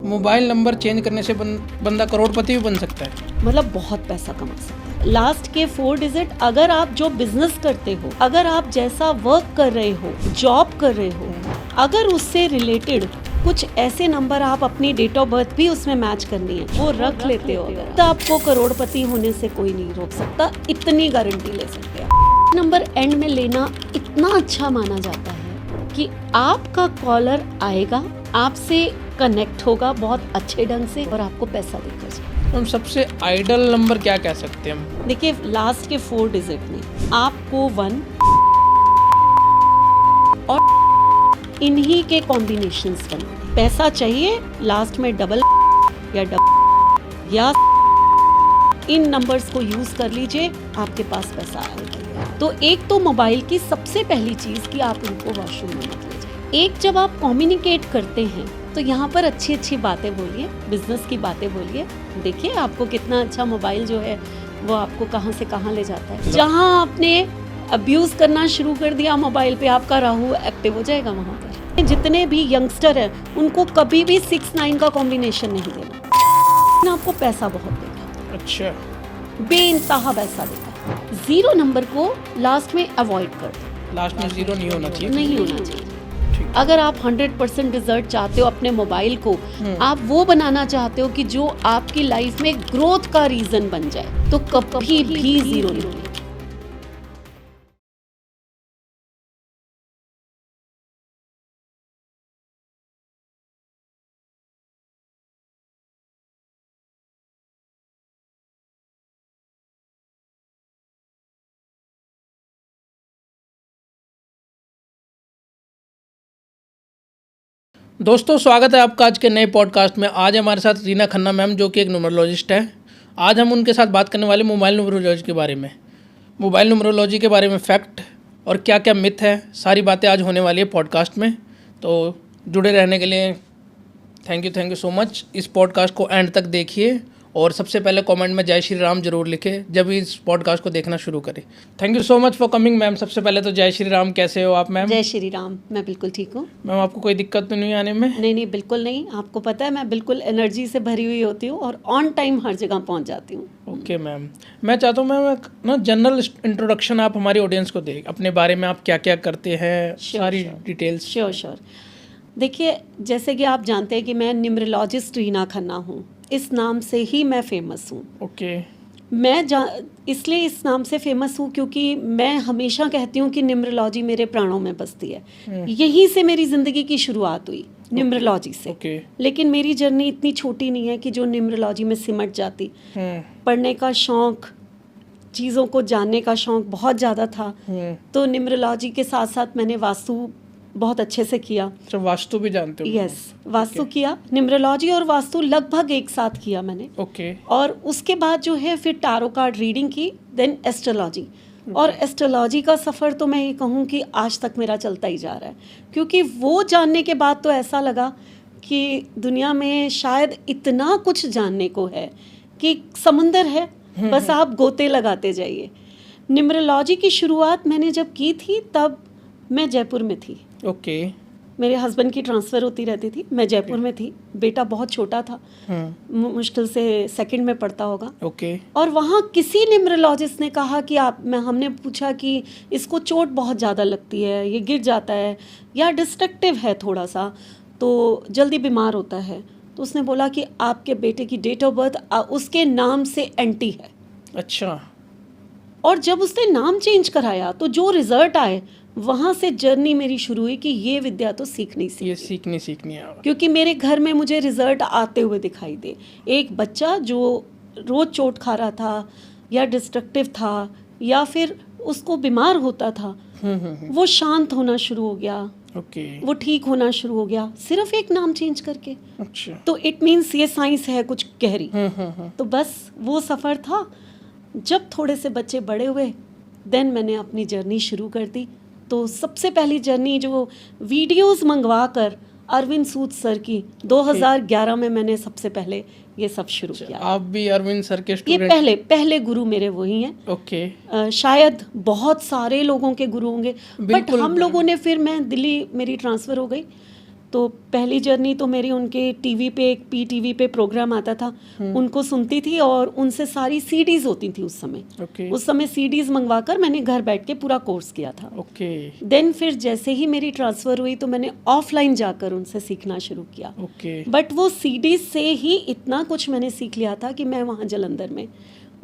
Mobile number change करने से बंदा करोड़पति भी बन सकता है। मतलब बहुत पैसा कमा सकता है। लास्ट के 4 डिजिट, अगर आप जो बिजनेस करते हो, अगर आप जैसा वर्क कर रहे हो, जॉब कर रहे हो, अगर उससे रिलेटेड कुछ ऐसे नंबर आप अपनी डेट ऑफ बर्थ भी उसमें मैच करनी है, वो रख लेते हो अगर, तो आपको करोड़पति होने से कोई नहीं रोक सकता, इतनी गारंटी ले सकते हैं। नंबर एंड में लेना इतना अच्छा माना जाता है कि आपका कॉलर आएगा, आपसे कनेक्ट होगा बहुत अच्छे ढंग से और आपको पैसा देकर जाएगा। हम सबसे आइडल नंबर क्या कह सकते हैं हम? देखिए, लास्ट के 4 डिजिट में आपको 1 और इन्हीं के कॉम्बिनेशंस बनाने। पैसा चाहिए, लास्ट में डबल या इन नंबर्स को यूज कर लीजिए, आपके पास पैसा आएगा। तो एक तो मोबाइल की सबसे पहली चीज कि आप उनको वॉशरूम में मत ले जाइए। एक, जब आप कम्युनिकेट करते हैं तो यहाँ पर अच्छी अच्छी बातें बोलिए, बिजनेस की बातें बोलिए। देखिए आपको कितना अच्छा मोबाइल जो है वो आपको कहाँ से कहाँ ले जाता है। जहाँ आपने अब्यूज करना शुरू कर दिया मोबाइल पे, आपका राहु एक्टिव हो जाएगा वहाँ पर। जितने भी यंगस्टर हैं उनको कभी भी 6-9 का कॉम्बिनेशन नहीं देना, आपको पैसा बहुत देगा। अच्छा, बेइंतहा पैसा देगा। 0 नंबर को लास्ट में अवॉइड कर दो। लास्ट में 0 नहीं होना चाहिए। नहीं होना चाहिए। अगर आप 100% रिजल्ट चाहते हो अपने मोबाइल को, आप वो बनाना चाहते हो कि जो आपकी लाइफ में ग्रोथ का रीजन बन जाए, तो कभी भी 0 नहीं। दोस्तों, स्वागत है आपका आज के नए पॉडकास्ट में। आज हमारे साथ रीना खन्ना मैम, जो कि एक न्यूमरोलॉजिस्ट है। आज हम उनके साथ बात करने वाले मोबाइल न्यूमरोलॉजी के बारे में, मोबाइल न्यूमरोलॉजी के बारे में फैक्ट और क्या क्या मिथ है, सारी बातें आज होने वाली है पॉडकास्ट में। तो जुड़े रहने के लिए थैंक यू सो मच। इस पॉडकास्ट को एंड तक देखिए और सबसे पहले कमेंट में जय श्री राम जरूर लिखें जब इस पॉडकास्ट को देखना शुरू करें। Thank you so much for coming ma'am. सबसे पहले तो जय श्री राम, कैसे हो आप मैम? जय श्री राम, मैं बिल्कुल ठीक हूँ मैम। आपको कोई दिक्कत तो नहीं आने में? नहीं, बिल्कुल नहीं। आपको पता है मैं बिल्कुल एनर्जी से भरी हुई होती हूँ और ऑन टाइम हर जगह पहुँच जाती हूँ। ओके मैम, मैं चाहता हूँ मैम ना जनरल इंट्रोडक्शन आप हमारी ऑडियंस को दें, अपने बारे में आप क्या क्या करते हैं, सारी डिटेल्स। श्योर। देखिए, जैसे कि आप जानते हैं कि मैं न्यूमरोलॉजिस्ट रीना खन्ना हूँ। इस नाम से ही मैं फेमस हूँ। ओके। मैं इसलिए इस नाम से फेमस हूँ क्योंकि मैं हमेशा कहती हूँ कि न्यूमरोलॉजी मेरे प्राणों में बसती है। यहीं से मेरी ज़िंदगी की शुरुआत हुई, न्यूमरोलॉजी से। लेकिन मेरी जर्नी इतनी छोटी नहीं है कि जो न्यूमरोलॉजी में सिमट जाती। पढ़ने का शौक़, चीज़ों को जानने का शौक़ बहुत ज़्यादा था। तो न्यूमरोलॉजी के साथ साथ मैंने वास्तु बहुत अच्छे से किया। अच्छा, वास्तु भी जानते हो? यस, वास्तु किया। न्यूमरोलॉजी और वास्तु लगभग एक साथ किया मैंने। ओके। और उसके बाद जो है फिर टारो कार्ड रीडिंग की, देन एस्ट्रोलॉजी। और एस्ट्रोलॉजी का सफ़र तो मैं ये कहूँ कि आज तक मेरा चलता ही जा रहा है, क्योंकि वो जानने के बाद तो ऐसा लगा कि दुनिया में शायद इतना कुछ जानने को है कि समुंदर है, बस आप गोते लगाते जाइए। न्यूमरोलॉजी की शुरुआत मैंने जब की थी तब मैं जयपुर में थी। ओके। मेरे हस्बैंड की ट्रांसफ़र होती रहती थी, मैं जयपुर में थी। बेटा बहुत छोटा था, मुश्किल से 2nd में पढ़ता होगा। ओके। और वहाँ किसी न्यूमरोलॉजिस्ट ने कहा कि हमने पूछा कि इसको चोट बहुत ज़्यादा लगती है, ये गिर जाता है या डिस्ट्रक्टिव है थोड़ा सा, तो जल्दी बीमार होता है। तो उसने बोला कि आपके बेटे की डेट ऑफ बर्थ उसके नाम से एंटी है। अच्छा। और जब उसने नाम चेंज कराया तो जो रिजल्ट आए, वहाँ से जर्नी मेरी शुरू हुई कि ये विद्या तो सीखनी है। क्योंकि मेरे घर में मुझे रिजल्ट आते हुए दिखाई दे। एक बच्चा जो रोज चोट खा रहा था या डिस्ट्रक्टिव था या फिर उसको बीमार होता था, वो शांत होना शुरू हो गया। वो ठीक होना शुरू हो गया, सिर्फ एक नाम चेंज करके। अच्छा। तो इट मीन्स ये साइंस है कुछ गहरी। तो बस वो सफ़र था। जब थोड़े से बच्चे बड़े हुए, देन मैंने अपनी जर्नी शुरू कर दी। तो सबसे पहली जर्नी जो वीडियोस मंगवा कर अरविंद सूद सर की 2011 में मैंने सबसे पहले ये सब शुरू किया। आप भी अरविंद सर के स्टूडेंट? ये पहले गुरु मेरे वही हैं। ओके। शायद बहुत सारे लोगों के गुरु होंगे, बट हम लोगों ने फिर मैं दिल्ली, मेरी ट्रांसफ़र हो गई, तो पहली जर्नी तो मेरी उनके टीवी पे, एक PTV पे प्रोग्राम आता था, उनको सुनती थी और उनसे सारी CDs होती थी उस समय। ओके उस समय CDs मंगवाकर मैंने घर बैठ के पूरा कोर्स किया था। ओके देन फिर जैसे ही मेरी ट्रांसफ़र हुई तो मैंने ऑफलाइन जाकर उनसे सीखना शुरू किया। ओके बट वो CDs से ही इतना कुछ मैंने सीख लिया था कि मैं वहाँ जालंधर में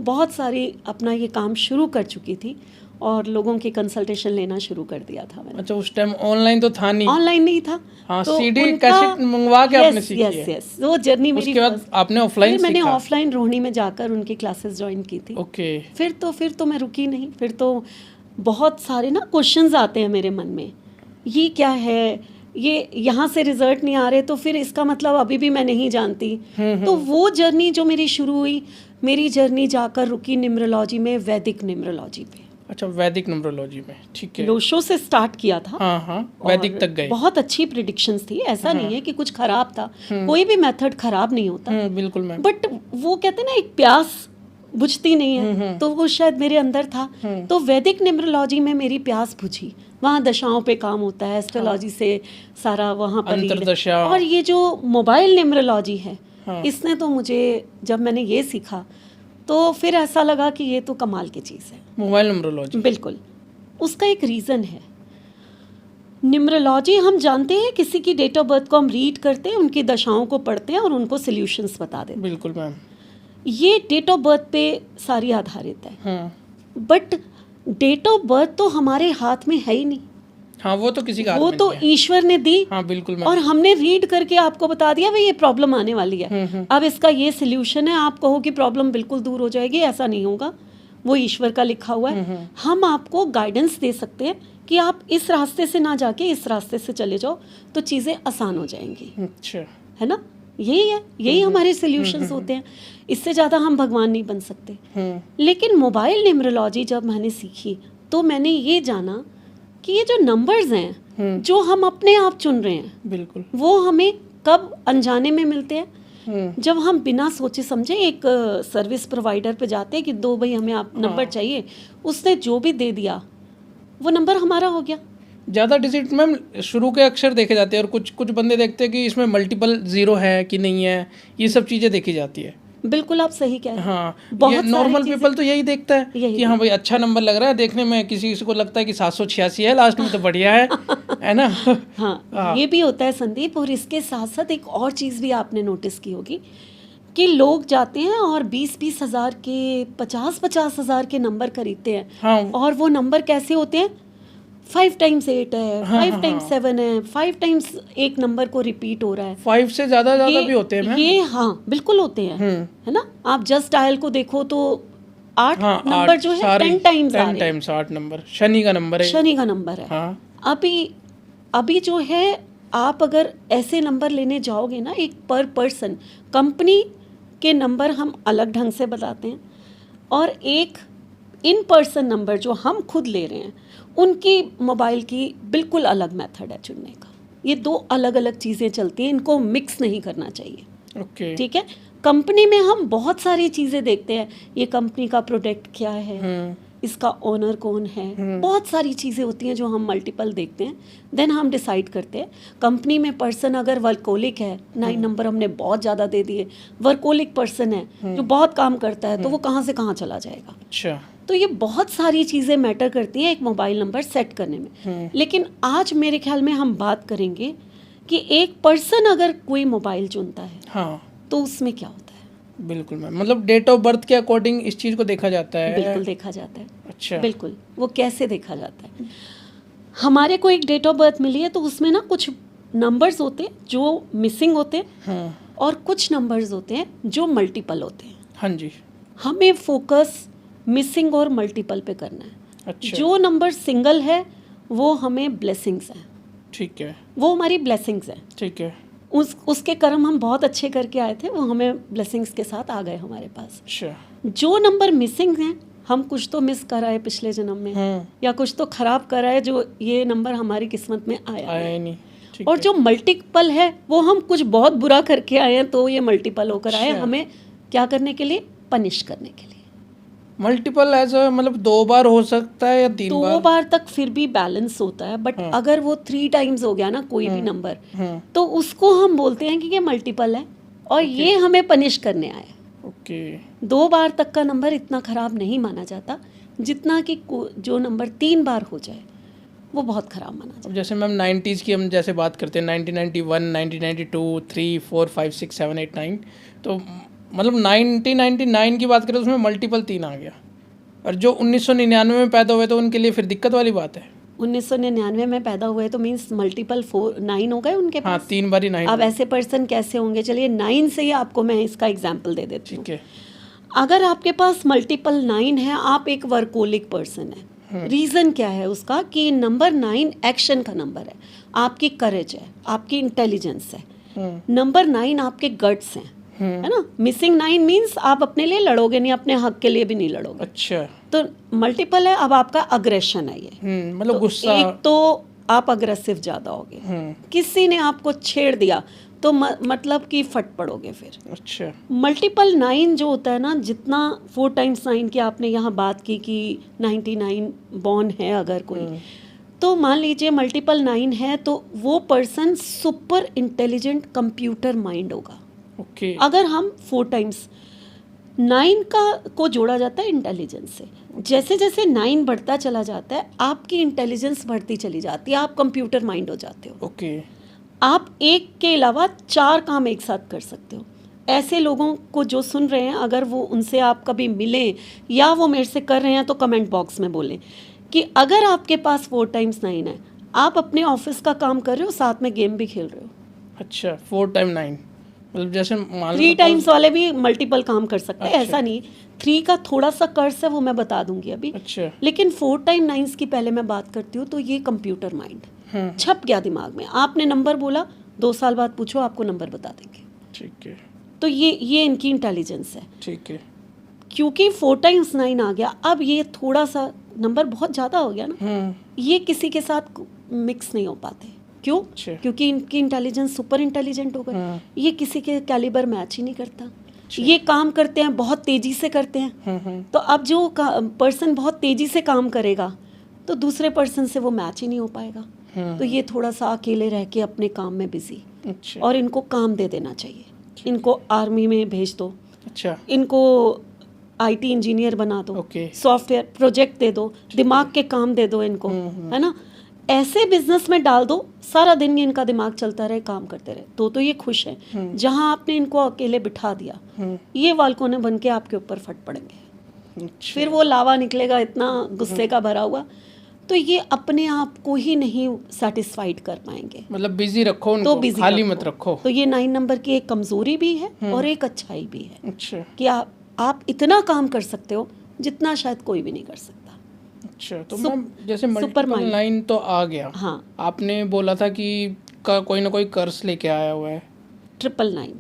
बहुत सारी अपना ये काम शुरू कर चुकी थी और लोगों की कंसल्टेशन लेना शुरू कर दिया था मैंने। अच्छा, उस टाइम ऑनलाइन तो था नहीं। ऑनलाइन नहीं था। हाँ, तो CD उनका- कैसेट मंगवा के आपने Yes, सीखी yes, है। yes, वो जर्नी मेरी उसके बाद first- आपने ऑफलाइन फिर मैंने सीखा। ऑफलाइन रोहिणी में जाकर उनकी क्लासेस ज्वाइन की थी। ओके फिर तो मैं रुकी नहीं। फिर तो बहुत सारे ना क्वेश्चंस आते हैं मेरे मन में, ये क्या है, ये यहाँ से रिजल्ट नहीं आ रहे तो फिर इसका मतलब अभी भी मैं नहीं जानती। तो वो जर्नी जो मेरी शुरू हुई, मेरी जर्नी जाकर रुकी न्यूमरोलॉजी में, वैदिक न्यूमरोलॉजी पे। अच्छा, वैदिक न्यूमरोलॉजी में, ठीक है। लोशो से स्टार्ट किया था। हाँ हाँ, वैदिक और तक गए। बहुत अच्छी प्रिडिक्शंस थी, ऐसा नहीं है कि कुछ खराब था, कोई भी मेथड खराब नहीं होता। बिल्कुल मैम। बट वो कहते हैं ना, एक प्यास बुझती नहीं है, तो वो शायद मेरे अंदर था। तो वैदिक न्यूमरोलॉजी में मेरी प्यास बुझी। वहाँ दशाओं पे काम होता है, एस्ट्रोलॉजी से सारा वहाँ पर lead है। अंतर्दशा। और ये जो मोबाइल न्यूमरोलॉजी है, हाँ। इसने तो मुझे, जब मैंने ये सीखा तो फिर ऐसा लगा कि ये तो कमाल की चीज़ है। मोबाइल न्यूमरोलॉजी, बिल्कुल। उसका एक रीज़न है। न्यूमरोलॉजी हम जानते हैं, किसी की डेट ऑफ बर्थ को हम रीड करते हैं, उनकी दशाओं को पढ़ते हैं और उनको सॉल्यूशंस बता देते हैं। बिल्कुल मैम। ये डेट ऑफ बर्थ पे सारी आधारित है। हाँ बट डेट ऑफ बर्थ तो हमारे हाथ में है ही नहीं, हाँ, वो तो किसी का हाथ वो में तो नहीं है। ईश्वर ने दी हाँ बिल्कुल मैम। और हमने रीड करके आपको बता दिया भाई ये प्रॉब्लम आने वाली है, अब इसका ये सल्यूशन है। आप कहो कि प्रॉब्लम बिल्कुल दूर हो जाएगी, ऐसा नहीं होगा, वो ईश्वर का लिखा हुआ है। हम आपको गाइडेंस दे सकते हैं कि आप इस रास्ते से ना जाके इस रास्ते से चले जाओ तो चीज़ें आसान हो जाएंगी, अच्छा, है ना। यही है, यही हमारे सॉल्यूशंस होते हैं। इससे ज़्यादा हम भगवान नहीं बन सकते। लेकिन मोबाइल न्यूमरोलॉजी जब मैंने सीखी तो मैंने ये जाना कि ये जो नंबर्स हैं जो हम अपने आप चुन रहे हैं, बिल्कुल। वो हमें कब अनजाने में मिलते हैं, जब हम बिना सोचे समझे एक सर्विस प्रोवाइडर पे जाते हैं कि दो भाई हमें आप नंबर चाहिए, उसने जो भी दे दिया वो नंबर हमारा हो गया। ज़्यादा डिजिट मैम शुरू के अक्षर देखे जाते हैं और कुछ कुछ बंदे देखते हैं कि इसमें मल्टीपल जीरो है कि नहीं है, ये सब चीज़ें देखी जाती है। बिल्कुल, आप सही कह रहे हैं। हाँ, बहुत ये सारी नॉर्मल चीज़ें- पीपल तो यही देखता है यही कि हाँ भाई अच्छा नंबर लग रहा है देखने में, किसी किसी को लगता है कि 786 है लास्ट में तो बढ़िया है ना। हाँ, ये भी होता है संदीप। और इसके साथ साथ एक और चीज़ भी आपने नोटिस की होगी कि लोग जाते हैं और 20-20 हज़ार के, 50-50 हज़ार के नंबर खरीदते हैं। हाँ और वो नंबर कैसे होते हैं, 5 टाइम्स 8 है, 5 टाइम्स 7 है, 5 टाइम्स एक नंबर को रिपीट हो रहा है। 5 से ज़्यादा भी होते हैं मैम। ये हाँ बिल्कुल होते हैं, है ना। आप जस्ट डायल को देखो तो 8 हाँ, नंबर जो है 10 टाइम्स आ रहे हैं। 10 टाइम्स 8 नंबर शनि का नंबर है। शनि का नंबर है। हाँ अभी जो है, आप अगर ऐसे नंबर लेने जाओगे ना, एक पर पर्सन, कंपनी के नंबर हम अलग ढंग से बताते हैं और एक इन पर्सन नंबर जो हम खुद ले रहे हैं, उनकी मोबाइल की बिल्कुल अलग मेथड है चुनने का। ये दो अलग अलग चीज़ें चलती हैं, इनको मिक्स नहीं करना चाहिए। ओके, ठीक है। कंपनी में हम बहुत सारी चीज़ें देखते हैं, ये कंपनी का प्रोडक्ट क्या है, इसका ओनर कौन है, बहुत सारी चीज़ें होती हैं जो हम मल्टीपल देखते हैं। देन हम डिसाइड करते हैं। कंपनी में पर्सन अगर वर्कोलिक है, 9 नंबर हमने बहुत ज़्यादा दे दिए, वर्कोलिक पर्सन है जो बहुत काम करता है, तो वो कहाँ से कहाँ चला जाएगा। अच्छा, तो ये बहुत सारी चीज़ें मैटर करती हैं एक मोबाइल नंबर सेट करने में। लेकिन आज मेरे ख्याल में हम बात करेंगे कि एक पर्सन अगर कोई मोबाइल चुनता है हाँ तो उसमें क्या होता है। बिल्कुल मैम, मतलब डेट ऑफ बर्थ के अकॉर्डिंग इस चीज़ को देखा जाता है। बिल्कुल देखा जाता है। अच्छा, बिल्कुल। वो कैसे देखा जाता है, हमारे को एक डेट ऑफ बर्थ मिली है तो उसमें ना कुछ नंबर्स होते हैं जो मिसिंग होते हैं, हाँ और कुछ नंबर्स होते हैं जो मल्टीपल होते हैं। हाँ जी, हमें फोकस मिसिंग और मल्टीपल पे करना है। अच्छा, जो नंबर सिंगल है वो हमें ब्लेसिंग्स हैं, ठीक है, वो हमारी ब्लेसिंग्स हैं। ठीक है, उसके कर्म हम बहुत अच्छे करके आए थे, वो हमें ब्लेसिंग्स के साथ आ गए हमारे पास। अच्छा, जो नंबर मिसिंग हैं, हम कुछ तो मिस कर आए पिछले जन्म में, हाँ, या कुछ तो खराब कर आए जो ये नंबर हमारी किस्मत में आया आया है। ही नहीं, ठीक और है, जो मल्टीपल है वो हम कुछ बहुत बुरा करके आए हैं तो ये मल्टीपल होकर आए, अच्छा। हमें क्या करने के लिए, पनिश करने के लिए। मल्टीपल ऐसा मतलब 2 बार हो सकता है या 3 2 बार? बार तक फिर भी बैलेंस होता है, बट अगर वो 3 टाइम्स हो गया ना कोई भी नंबर, तो उसको हम बोलते हैं कि ये मल्टीपल है और ये हमें पनिश करने आया है। ओके 2 बार तक का नंबर इतना खराब नहीं माना जाता, जितना कि जो नंबर 3 बार हो जाए वो बहुत खराब माना जाता अब जैसे मैम 90s की हम जैसे बात करते हैं 1991, 1992, 3, 4, 5, 6, 7, 8, 9, तो मतलब 1999 की बात करें तो उसमें मल्टीपल 3 आ गया, और जो 1999 में पैदा हुए तो उनके लिए फिर दिक्कत वाली बात है। है। 1999 में पैदा हुए तो मीन्स मल्टीपल 9 हो गए उनके हाँ पास। 3 बार ही 9। अब ऐसे पर्सन कैसे होंगे? चलिए 9 से ही आपको मैं इसका एग्जाम्पल दे देती हूँ। ठीक है। अगर आपके पास मल्टीपल 9 है, आप एक वर्कोलिक पर्सन है। रीज़न क्या है उसका? कि नंबर 9 एक्शन का नंबर है, आपकी करेज है, आपकी इंटेलिजेंस है। नंबर 9 आपके गट्स हैं, है ना। मिसिंग 9 मीन्स आप अपने लिए लड़ोगे नहीं, अपने हक के लिए भी नहीं लड़ोगे। अच्छा। तो मल्टीपल है, अब आपका अग्रेशन है ये। मतलब तो गुस्सा। एक तो आप अग्रेसिव ज़्यादा होगे, किसी ने आपको छेड़ दिया तो मतलब कि फट पड़ोगे फिर। अच्छा। मल्टीपल 9 जो होता है ना, जितना 4 टाइम्स 9 की आपने यहाँ बात की कि 99 बॉर्न है अगर कोई, तो मान लीजिए मल्टीपल 9 है तो वो person super intelligent computer mind होगा। ओके। अगर हम 4 टाइम्स 9 को जोड़ा जाता है इंटेलिजेंस से, जैसे जैसे 9 बढ़ता चला जाता है आपकी इंटेलिजेंस बढ़ती चली जाती है, आप कंप्यूटर माइंड हो जाते हो। ओके। आप एक के अलावा 4 काम एक साथ कर सकते हो। ऐसे लोगों को जो सुन रहे हैं, अगर वो उनसे आप कभी मिलें या वो मेरे से कर रहे हैं तो कमेंट बॉक्स में बोलें कि अगर आपके पास 4 टाइम्स 9 है, आप अपने ऑफिस का काम कर रहे हो, साथ में गेम भी खेल रहे हो। अच्छा 4 टाइम 9 मतलब जैसे मान लो 3 टाइम्स वाले भी मल्टीपल काम कर सकते हैं। अच्छा। ऐसा नहीं, 3 का थोड़ा सा कर्स है, वो मैं बता दूंगी अभी। अच्छा। लेकिन 4 टाइम 9 की पहले मैं बात करती हूँ, तो ये कंप्यूटर माइंड छप गया दिमाग में। आपने नंबर बोला, 2 साल बाद पूछो, आपको नंबर बता देंगे। ठीक है। तो ये इनकी इंटेलिजेंस है। ठीक है। क्योंकि 4 टाइम्स 9 आ गया, अब ये थोड़ा सा नंबर बहुत ज़्यादा हो गया ना, ये किसी के साथ मिक्स नहीं हो पाते। क्यों? अच्छा। क्योंकि इनकी इंटेलिजेंस सुपर इंटेलिजेंट हो गए, ये किसी के कैलिबर मैच ही नहीं करता। ये काम करते हैं, बहुत तेज़ी से करते हैं। तो अब जो पर्सन बहुत तेज़ी से काम करेगा तो दूसरे पर्सन से वो मैच ही नहीं हो पाएगा। तो ये थोड़ा सा अकेले रह के अपने काम में बिजी, अच्छा। और इनको काम दे देना चाहिए। इनको आर्मी में भेज दो, अच्छा। इनको आईटी इंजीनियर बना दो, ओके। सॉफ्टवेयर प्रोजेक्ट दे दो, दिमाग के काम दे दो इनको, है ना। ऐसे बिजनेस में डाल दो, सारा दिन इनका दिमाग चलता रहे, काम करते रहे, तो ये खुश है। जहां आपने इनको अकेले बिठा दिया, ये वाल्कोने बन के आपके ऊपर फट पड़ेंगे। अच्छा। फिर वो लावा निकलेगा इतना गुस्से का भरा हुआ, तो ये अपने आप को ही नहीं सेटिस्फाइड कर पाएंगे। मतलब बिजी रखो उनको, तो बिजी खाली मत रखो। तो ये 9 नंबर की एक कमजोरी भी है और एक अच्छाई भी है। अच्छा। कि आप इतना काम कर सकते हो जितना शायद कोई भी नहीं कर सकता। अच्छा। तो मैम जैसे मल्टीपल 9 तो आ गया, हाँ, आपने बोला था कि कोई ना कोई कर्ज लेके आया हुआ है। 999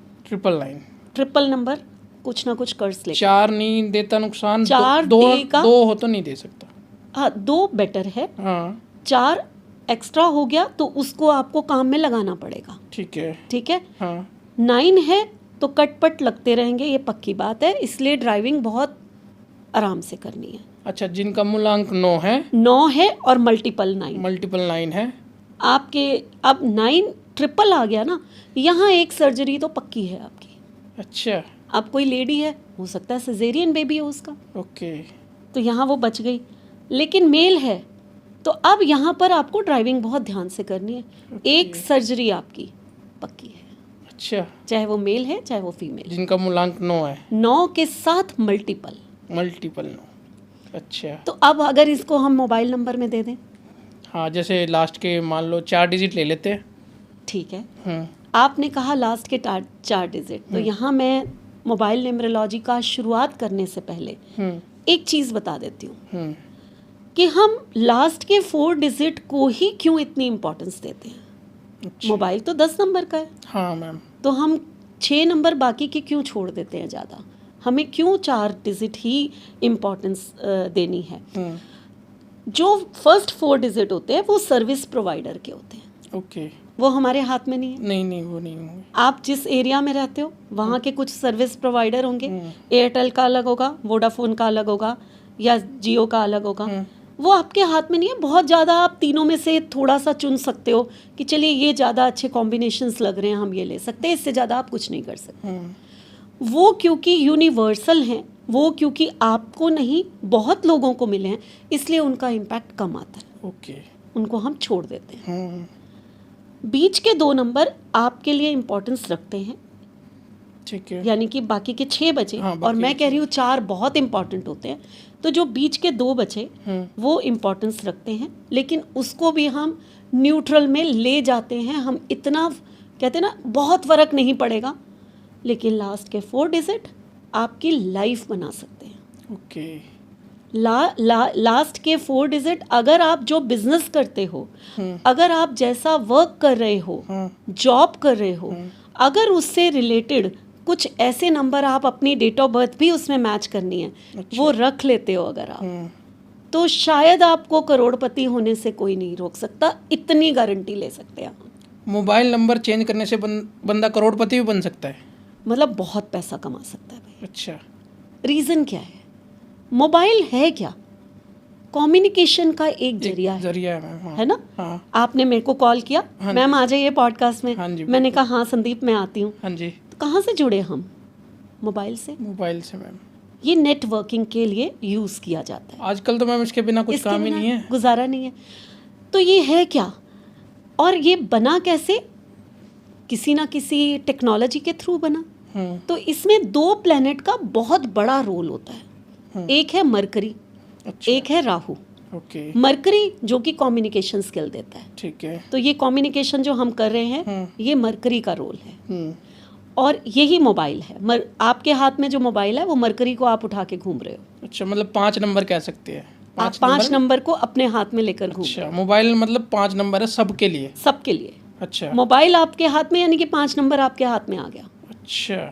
999 नंबर कुछ ना कुछ कर्ज ले। 4 नहीं देता नुकसान, 4 दो देगा। 2 हो तो नहीं दे सकता। हाँ, 2 बेटर है। हाँ 4 एक्स्ट्रा हो गया तो उसको आपको काम में लगाना पड़ेगा। ठीक है। ठीक है। हाँ 9 है तो कटपट लगते रहेंगे, ये पक्की बात है। इसलिए ड्राइविंग बहुत आराम से करनी है। अच्छा। जिनका मूलांक 9 है, 9 है और मल्टीपल 9 है आपके, अब 9 ट्रिपल आ गया ना, यहाँ एक सर्जरी तो पक्की है आपकी। अच्छा। अब कोई लेडी है, हो सकता है सिजेरियन बेबी हो उसका, ओके। तो यहाँ वो बच गई। लेकिन मेल है तो अब यहाँ पर आपको ड्राइविंग बहुत ध्यान से करनी है। एक सर्जरी आपकी पक्की है। अच्छा। चाहे वो मेल है चाहे वो फीमेल। जिनका मूलांक 9 है, 9 के साथ मल्टीपल 9। अच्छा। तो अब अगर इसको हम मोबाइल नंबर में दे दें, हाँ जैसे लास्ट के मान लो 4 डिजिट ले लेते हैं। ठीक है। आपने कहा लास्ट के 4 डिजिट, तो यहाँ मैं मोबाइल न्यूमरोलॉजी का शुरुआत करने से पहले एक चीज़ बता देती हूँ कि हम लास्ट के 4 डिजिट को ही क्यों इतनी इम्पोर्टेंस देते हैं। अच्छा। मोबाइल तो 10 नंबर का है, हाँ मैम। तो हम 6 नंबर बाकी के क्यों छोड़ देते हैं ज़्यादा, हमें क्यों 4 डिजिट ही इम्पोर्टेंस देनी है। जो फर्स्ट 4 डिजिट होते हैं वो सर्विस प्रोवाइडर के होते हैं। ओके। वो हमारे हाथ में नहीं है। नहीं वो नहीं होंगे। आप जिस एरिया में रहते हो वहाँ के कुछ सर्विस प्रोवाइडर होंगे, एयरटेल का अलग होगा, वोडाफोन का अलग होगा या जियो का अलग होगा, वो आपके हाथ में नहीं है। बहुत ज़्यादा आप तीनों में से थोड़ा सा चुन सकते हो कि चलिए ये ज़्यादा अच्छे कॉम्बिनेशंस लग रहे हैं, हम ये ले सकते हैं, इससे ज़्यादा आप कुछ नहीं कर सकते। वो क्योंकि यूनिवर्सल हैं, वो क्योंकि आपको नहीं बहुत लोगों को मिले हैं, इसलिए उनका इम्पैक्ट कम आता है। ओके। उनको हम छोड़ देते हैं। बीच के 2 नंबर आपके लिए इम्पोर्टेंस रखते हैं, ठीक है, यानी कि बाकी के 6 बचे। हाँ, और मैं कह रही हूँ 4 बहुत इम्पोर्टेंट होते हैं, तो जो बीच के 2 बचे वो इम्पोर्टेंस रखते हैं, लेकिन उसको भी हम न्यूट्रल में ले जाते हैं। हम इतना कहते हैं ना, बहुत फर्क नहीं पड़ेगा, लेकिन लास्ट के 4 डिजिट आपकी लाइफ बना सकते हैं। ओके। लास्ट के 4 डिजिट, अगर आप जो बिजनेस करते हो, अगर आप जैसा वर्क कर रहे हो, जॉब कर रहे हो, अगर उससे रिलेटेड कुछ ऐसे नंबर आप अपनी डेट ऑफ बर्थ भी उसमें मैच करनी है, वो रख लेते हो अगर आप, तो शायद आपको करोड़पति होने से कोई नहीं रोक सकता। इतनी गारंटी ले सकते हैं आप। मोबाइल नंबर चेंज करने से बंदा करोड़पति भी बन सकता है? मतलब बहुत पैसा कमा सकता है भाई। अच्छा। रीज़न क्या है? मोबाइल है क्या? कम्युनिकेशन का एक जरिया है मैम। हाँ। है ना? हाँ। आपने मेरे को कॉल किया, मैम आ जाइए पॉडकास्ट में। हाँ जी, मैंने कहा हाँ संदीप मैं आती हूँ। हाँ जी। तो कहाँ से जुड़े हम? मोबाइल से। मोबाइल से मैम। ये नेटवर्किंग के लिए यूज़ किया जाता है। आजकल तो मैम इसके बिना कुछ काम ही नहीं है, गुजारा नहीं है। तो ये है क्या, और ये बना कैसे? किसी ना किसी टेक्नोलॉजी के थ्रू बना। तो इसमें 2 प्लेनेट का बहुत बड़ा रोल होता है। एक है मरकरी, अच्छा। एक है राहु। ओके। मरकरी जो कि कम्युनिकेशन स्किल देता है, ठीक है। तो ये कम्युनिकेशन जो हम कर रहे हैं, ये मरकरी का रोल है। और यही मोबाइल है। आपके हाथ में जो मोबाइल है वो मरकरी को आप उठा के घूम रहे हो। अच्छा, मतलब 5 नंबर कह सकते हैं। आप 5 नंबर को अपने हाथ में लेकर घूम रहे हो। मोबाइल मतलब 5 नंबर है सबके लिए? सबके लिए। अच्छा। मोबाइल आपके हाथ में, यानी कि 5 नंबर आपके हाथ में आ गया। अच्छा।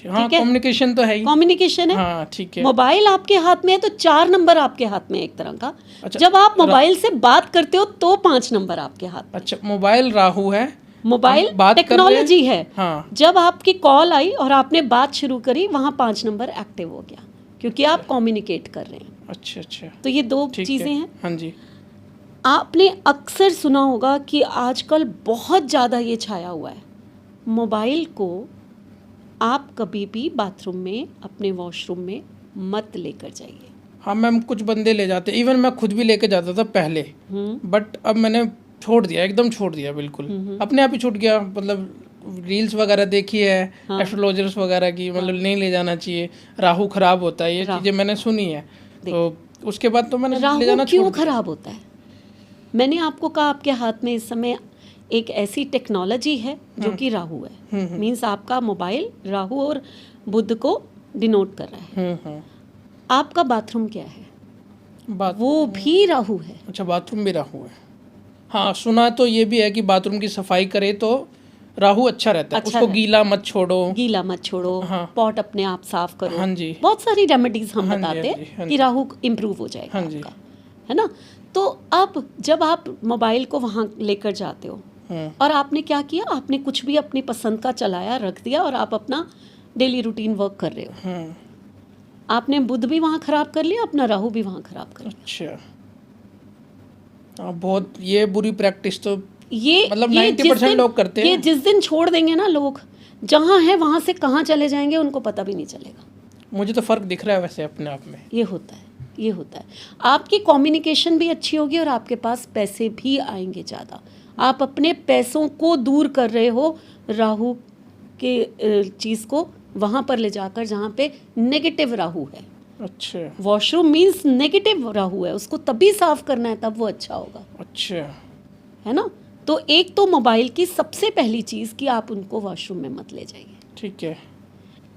हाँ, कम्युनिकेशन तो है ही। कम्युनिकेशन है। हाँ, ठीक है। मोबाइल आपके हाथ में है तो 4 नंबर आपके हाथ में एक तरह का। अच्छा, जब आप मोबाइल से बात करते हो तो 5 नंबर आपके हाथ में। अच्छा, मोबाइल राहु है, मोबाइल टेक्नोलॉजी है। हाँ। जब आपकी कॉल आई और आपने बात शुरू करी, वहाँ 5 नंबर एक्टिव हो गया, क्योंकि आप कम्युनिकेट कर रहे हैं। अच्छा अच्छा। तो ये 2 चीज़ें हैं। हाँ जी। आपने अक्सर सुना होगा कि आजकल बहुत ज़्यादा ये छाया हुआ है, मोबाइल को आप कभी भी बाथरूम में, अपने वॉशरूम में मत लेकर जाइए। हाँ मैम, कुछ बंदे ले जाते, इवन मैं खुद भी लेके जाता था पहले, बट अब मैंने छोड़ दिया, एकदम छोड़ दिया, बिल्कुल अपने आप ही छूट गया। मतलब रील्स वगैरह देखी है, एस्ट्रोलॉजर्स वगैरह की, मतलब नहीं ले जाना चाहिए, राहु खराब होता है, ये चीज़ें मैंने सुनी है। तो उसके बाद तो मैंने ले जाना छोड़ दिया। क्यों खराब होता है? मैंने आपको कहा आपके हाथ में इस समय एक ऐसी टेक्नोलॉजी है जो कि राहु है। मीन्स आपका मोबाइल राहु और बुध को डिनोट कर रहा है। आपका बाथरूम क्या है? वो भी राहु है। अच्छा, बाथरूम भी राहु है। हाँ, सुना तो ये भी है कि बाथरूम की सफाई करे तो राहु अच्छा रहता है। उसको गीला मत छोड़ो, गीला मत छोड़ो। हाँ। पॉट अपने आप साफ करो। हाँ जी। बहुत सारी रेमेडीज हम बताते हैं कि राहु इम्प्रूव हो जाएगा आपका, है ना? तो अब जब आप मोबाइल को वहाँ लेकर जाते हो और आपने क्या किया, आपने कुछ भी अपनी पसंद का चलाया, रख दिया और आप अपना डेली रूटीन वर्क कर रहे हो। आपने बुध भी वहाँ खराब कर लिया, अपना राहु भी वहाँ खराब कर लिया। अच्छा, बहुत ये बुरी प्रैक्टिस तो ये मतलब 90% लोग करते हैं। ये जिस दिन छोड़ देंगे ना लोग, जहाँ है वहाँ से कहाँ चले जाएंगे उनको पता भी नहीं चलेगा। मुझे तो फ़र्क दिख रहा है वैसे अपने आप में। ये होता है, ये होता है। आपकी कम्युनिकेशन भी अच्छी होगी और आपके पास पैसे भी आएंगे ज़्यादा। आप अपने पैसों को दूर कर रहे हो राहु के चीज़ को वहाँ पर ले जाकर जहाँ पे नेगेटिव राहु है। अच्छा। वॉशरूम मीन्स नेगेटिव राहु है, उसको तभी साफ करना है, तब वो अच्छा होगा। अच्छा, है ना? तो एक तो मोबाइल की सबसे पहली चीज़ कि आप उनको वॉशरूम में मत ले जाइए। ठीक है।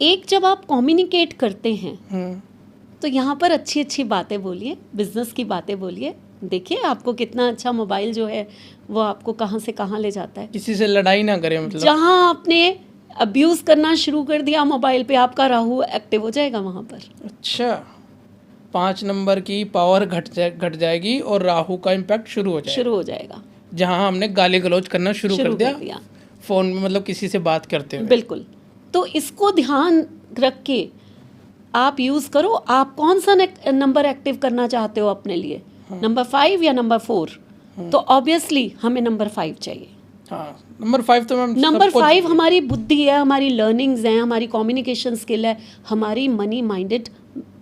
एक जब आप कम्युनिकेट करते हैं तो यहाँ पर अच्छी अच्छी बातें बोलिए, बिजनेस की बातें बोलिए। देखिए आपको कितना अच्छा मोबाइल जो है वो आपको कहाँ से कहाँ ले जाता है। किसी से लड़ाई ना करें, मतलब जहाँ आपने अब्यूज़ करना शुरू कर दिया मोबाइल पे, आपका राहु एक्टिव हो जाएगा वहाँ पर। अच्छा, 5 नंबर की पावर घट जाएगी और राहु का इम्पैक्ट शुरू हो जाएगा। जहाँ हमने गाली गलौज करना शुरू कर दिया फ़ोन में, मतलब किसी से बात करते हुए। बिल्कुल। तो इसको ध्यान रख के आप यूज़ करो। आप कौन सा नंबर एक्टिव करना चाहते हो अपने लिए, नंबर 5 या नंबर 4? तो ऑब्वियसली हमें नंबर 5 चाहिए। हाँ, नंबर 5 तो मैम नंबर 5 हमारी बुद्धि है, हमारी लर्निंग्स हैं, हमारी कम्युनिकेशन स्किल है, हमारी मनी माइंडेड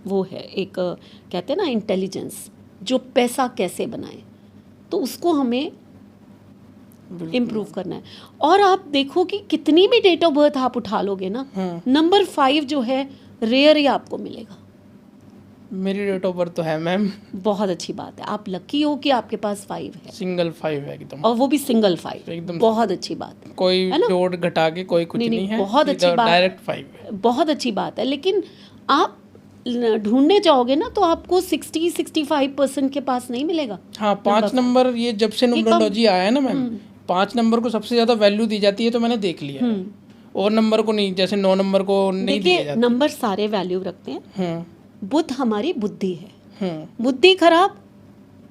वो है, एक कहते हैं ना इंटेलिजेंस, जो पैसा कैसे बनाए, तो उसको हमें इम्प्रूव करना है। और आप देखो कि कितनी भी डेट ऑफ बर्थ आप उठा लोगे ना, नंबर 5 जो है रेयर ही आपको मिलेगा। मेरी डेट ऑफ बर्थ तो है मैम। बहुत अच्छी बात है, आप लकी हो कि आपके पास 5 है, सिंगल 5 है एकदम, और वो भी सिंगल 5, एकदम बहुत अच्छी बात है। कोई जोड़ घटा के कोई कुछ नहीं है, बहुत अच्छी बात, डायरेक्ट 5 है, बहुत अच्छी बात है। लेकिन आप ढूंढने जाओगे ना तो आपको 60-65% के पास नहीं मिलेगा। हाँ, 5 नंबर, ये जब से न्यूमरोलॉजी आया है ना मैम, 5 नंबर को सबसे ज़्यादा वैल्यू दी जाती है, तो मैंने देख लिया है। और नंबर को नहीं, जैसे 9 नंबर को नहीं दिया जाता। नंबर सारे वैल्यू रखते हैं। बुद्ध हमारी बुद्धि है, बुद्धि खराब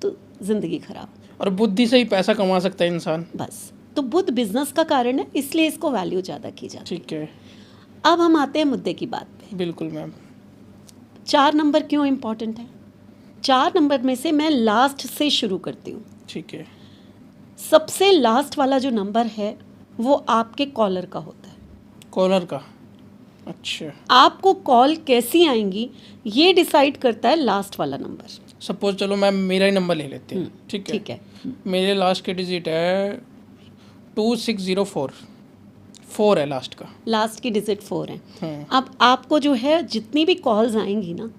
तो जिंदगी खराब, और बुद्धि से ही पैसा कमा सकता है इंसान बस। तो बुद्ध बिजनेस का कारण है, इसलिए इसको वैल्यू ज़्यादा की जाती है। ठीक है, अब हम आते हैं मुद्दे की बात पे। बिल्कुल मैम। 4 नंबर क्यों इम्पोर्टेंट है? 4 नंबर में से मैं लास्ट से शुरू करती हूँ। ठीक है। सबसे लास्ट वाला जो नंबर है वो आपके कॉलर का होता है। कॉलर का? अच्छा। आपको कॉल कैसी आएंगी ये डिसाइड करता है लास्ट वाला नंबर। सपोज चलो मैम मेरा ही नंबर ले लेते हैं। ठीक है, ठीक है। मेरे लास्ट के डिजिट है 2604, 4 है लास्ट का, लास्ट की डिजिट 4 है। अब आपको जो है जितनी भी कॉल्स आएंगी ना,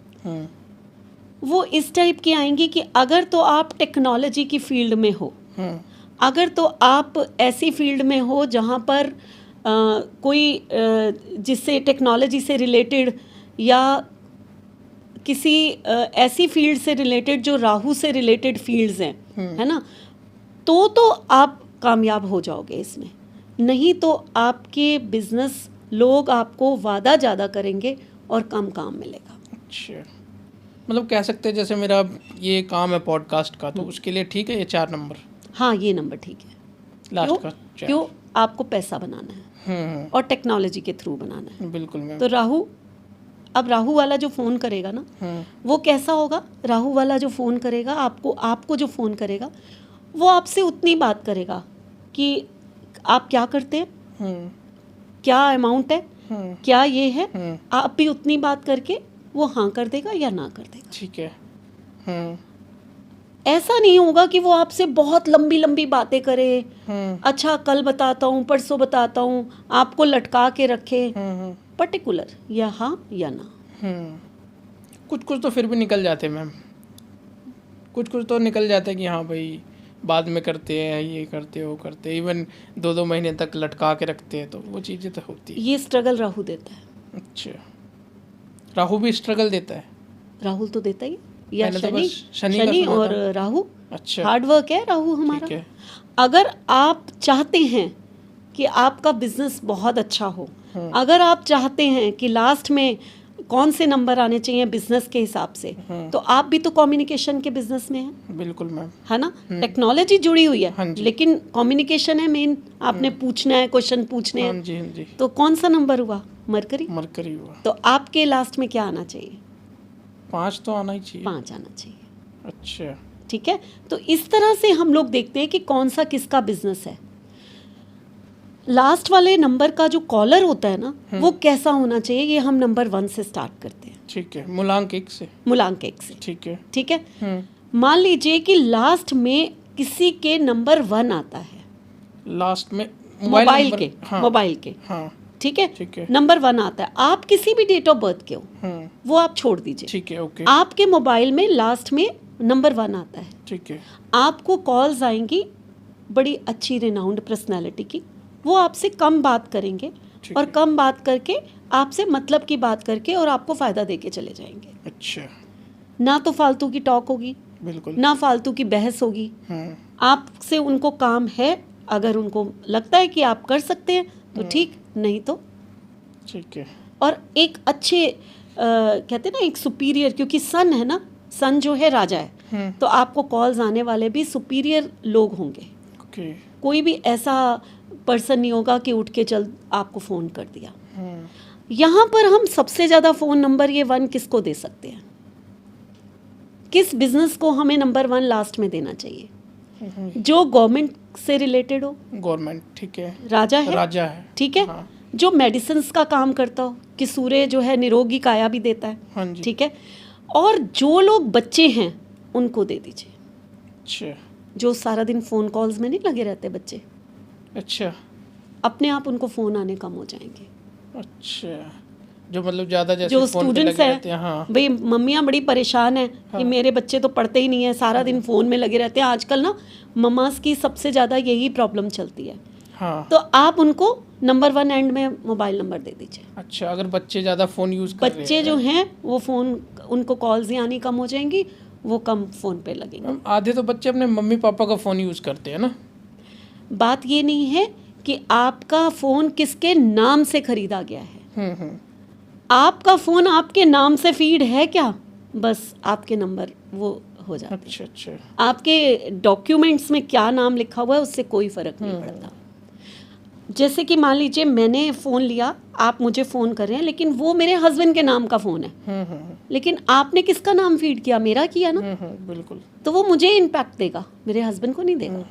वो इस टाइप की आएंगी कि अगर तो आप टेक्नोलॉजी की फील्ड में हो, अगर तो आप ऐसी फील्ड में हो जहाँ पर कोई जिससे टेक्नोलॉजी से रिलेटेड या किसी ऐसी फील्ड से रिलेटेड जो राहु से रिलेटेड फील्ड्स हैं, है ना, तो आप कामयाब हो जाओगे इसमें। नहीं तो आपके बिजनेस लोग आपको वादा ज़्यादा करेंगे और कम काम मिलेगा। अच्छा, मतलब कह सकते हैं जैसे मेरा ये काम है पॉडकास्ट का, तो उसके लिए ठीक है ये 4 नंबर? हाँ, ये नंबर ठीक है। लास्ट का क्यों? आपको पैसा बनाना है और टेक्नोलॉजी के थ्रू बनाना है। बिल्कुल मैम। तो राहु वाला जो फ़ोन करेगा ना, वो कैसा होगा? राहु वाला जो फ़ोन करेगा आपको जो फ़ोन करेगा वो आपसे उतनी बात करेगा कि आप क्या करते हैं, क्या अमाउंट है, क्या ये है, आप भी उतनी बात करके वो हाँ कर देगा या ना कर देगा। ठीक है। ऐसा नहीं होगा कि वो आपसे बहुत लंबी लंबी बातें करे, अच्छा कल बताता हूँ, परसों बताता हूँ, आपको लटका के रखे, पर्टिकुलर या हाँ या ना। कुछ तो फिर भी निकल जाते हैं मैम, कुछ तो निकल जाते हैं कि हाँ भाई बाद में करते हैं, ये करते वो करते, इवन 2 महीने तक लटका के रखते हैं, तो वो चीज़ें तो होती है। ये स्ट्रगल राहु देता है। अच्छा, राहु भी स्ट्रगल देता है? राहुल तो देता ही, या शनि और राहु। अच्छा, हार्ड वर्क है राहु हमारा। ठीक है। अगर आप चाहते हैं कि आपका बिजनेस बहुत अच्छा हो, अगर आप चाहते हैं कि लास्ट में कौन से नंबर आने चाहिए बिजनेस के हिसाब से, तो आप भी तो कम्युनिकेशन के बिजनेस में हैं। बिल्कुल मैम, है ना। टेक्नोलॉजी जुड़ी हुई है, हाँ लेकिन कम्युनिकेशन है मेन। आपने पूछना है, क्वेश्चन पूछने हैं। हाँ जी। तो कौन सा नंबर हुआ? मरकरी हुआ। तो आपके लास्ट में क्या आना चाहिए? 5 तो आना ही चाहिए। 5 आना चाहिए। अच्छा, ठीक है। तो इस तरह से हम लोग देखते हैं कि कौन सा किसका बिजनेस है। लास्ट वाले नंबर का जो कॉलर होता है ना, वो कैसा होना चाहिए, ये हम नंबर 1 से स्टार्ट करते हैं। ठीक है, मूलांक 1 से। ठीक है। मान लीजिए कि लास्ट में किसी के नंबर 1 आता है, लास्ट में मोबाइल के। हाँ, ठीक है। नंबर 1 आता है, आप किसी भी डेट ऑफ बर्थ के हो, वो आप छोड़ दीजिए। ठीक है, ओके। आपके मोबाइल में लास्ट में नंबर 1 आता है, ठीक है। आपको कॉल्स आएंगी बड़ी अच्छी रिनाउंड पर्सनैलिटी की, वो आपसे कम बात करेंगे और कम बात करके आपसे मतलब की बात करके और आपको फ़ायदा दे के चले जाएंगे। अच्छा, ना तो फालतू की टॉक होगी, बिल्कुल, ना फालतू की बहस होगी। आपसे उनको काम है, अगर उनको लगता है कि आप कर सकते हैं तो ठीक, नहीं तो ठीक है। और एक अच्छे कहते हैं ना, एक सुपीरियर, क्योंकि सन है ना, सन जो है राजा है, तो आपको कॉल्स आने वाले भी सुपीरियर लोग होंगे। ओके। कोई भी ऐसा पर्सन नहीं होगा कि उठ के चल आपको फ़ोन कर दिया। यहाँ पर हम सबसे ज़्यादा फ़ोन नंबर ये 1 किसको दे सकते हैं? किस बिजनेस को हमें नंबर 1 लास्ट में देना चाहिए? जो गवर्नमेंट से रिलेटेड हो, गवर्नमेंट, ठीक है। राजा है, राजा है, ठीक है। हाँ। जो मेडिसिन का काम करता हो, कि सूर्य जो है निरोगी काया भी देता है, हाँ जी। ठीक है। और जो लोग बच्चे हैं उनको दे दीजिए, अच्छा जो सारा दिन फ़ोन कॉल्स में नहीं लगे रहते बच्चे, अच्छा अपने आप उनको फ़ोन आने कम हो जाएंगे। अच्छा, जो मतलब ज़्यादा जैसे जो फोन पे स्टूडेंट्स लगे रहते हैं, हैं, हाँ। भाई मम्मियाँ बड़ी परेशान हैं कि मेरे बच्चे तो पढ़ते ही नहीं है, सारा दिन फ़ोन में लगे रहते हैं। आजकल ना ममास की सबसे ज़्यादा यही प्रॉब्लम चलती है। हाँ। तो आप उनको नंबर 1 एंड में मोबाइल नंबर दे दीजिए। अच्छा, अगर बच्चे ज़्यादा फ़ोन यूज़ कर रहे बच्चे जो हैं वो फ़ोन, उनको कॉल्स ही आनी कम हो जाएंगी, वो कम फ़ोन पे लगेंगे। मैम, आधे तो बच्चे अपने मम्मी पापा का फ़ोन यूज़ करते हैं ना। बात ये नहीं है कि आपका फ़ोन किसके नाम से खरीदा गया है। आपका फ़ोन आपके नाम से फीड है क्या, बस आपके नंबर वो हो जाते हैं। अच्छा अच्छा। आपके डॉक्यूमेंट्स में क्या नाम लिखा हुआ है उससे कोई फ़र्क नहीं पड़ता। जैसे कि मान लीजिए मैंने फ़ोन लिया, आप मुझे फ़ोन कर रहे हैं, लेकिन वो मेरे हस्बैंड के नाम का फ़ोन है, लेकिन आपने किसका नाम फीड किया? मेरा किया ना। बिल्कुल। तो वो मुझे इम्पैक्ट देगा, मेरे हस्बैंड को नहीं देगा।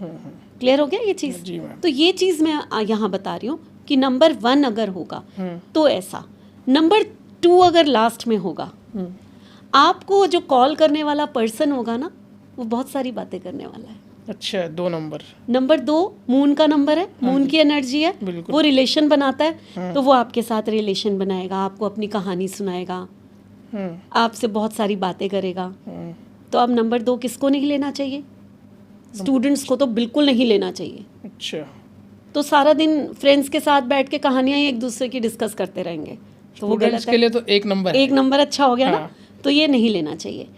क्लियर हो गया ये चीज़? जी मैम। तो ये चीज़ मैं यहाँ बता रही हूँ कि नंबर 1 अगर होगा तो ऐसा, नंबर 2 अगर लास्ट में होगा, आपको जो कॉल करने वाला पर्सन होगा ना, वो बहुत सारी बातें करने वाला है। अच्छा, 2 नंबर। नंबर 2 मून का नंबर है, मून की एनर्जी है, बिल्कुल। वो रिलेशन बनाता है। तो वो आपके साथ रिलेशन बनाएगा, आपको अपनी कहानी सुनाएगा, आपसे बहुत सारी बातें करेगा। तो अब नंबर 2 किसको नहीं लेना चाहिए? स्टूडेंट्स को तो बिल्कुल नहीं लेना चाहिए। अच्छा, तो सारा दिन फ्रेंड्स के साथ बैठ के कहानियां ही एक दूसरे की डिस्कस करते रहेंगे, तो वो स्टूडेंट्स गलत के है। लिए तो 1 नंबर है। एक नंबर अच्छा हो गया ना। हाँ। तो ये नहीं लेना चाहिए।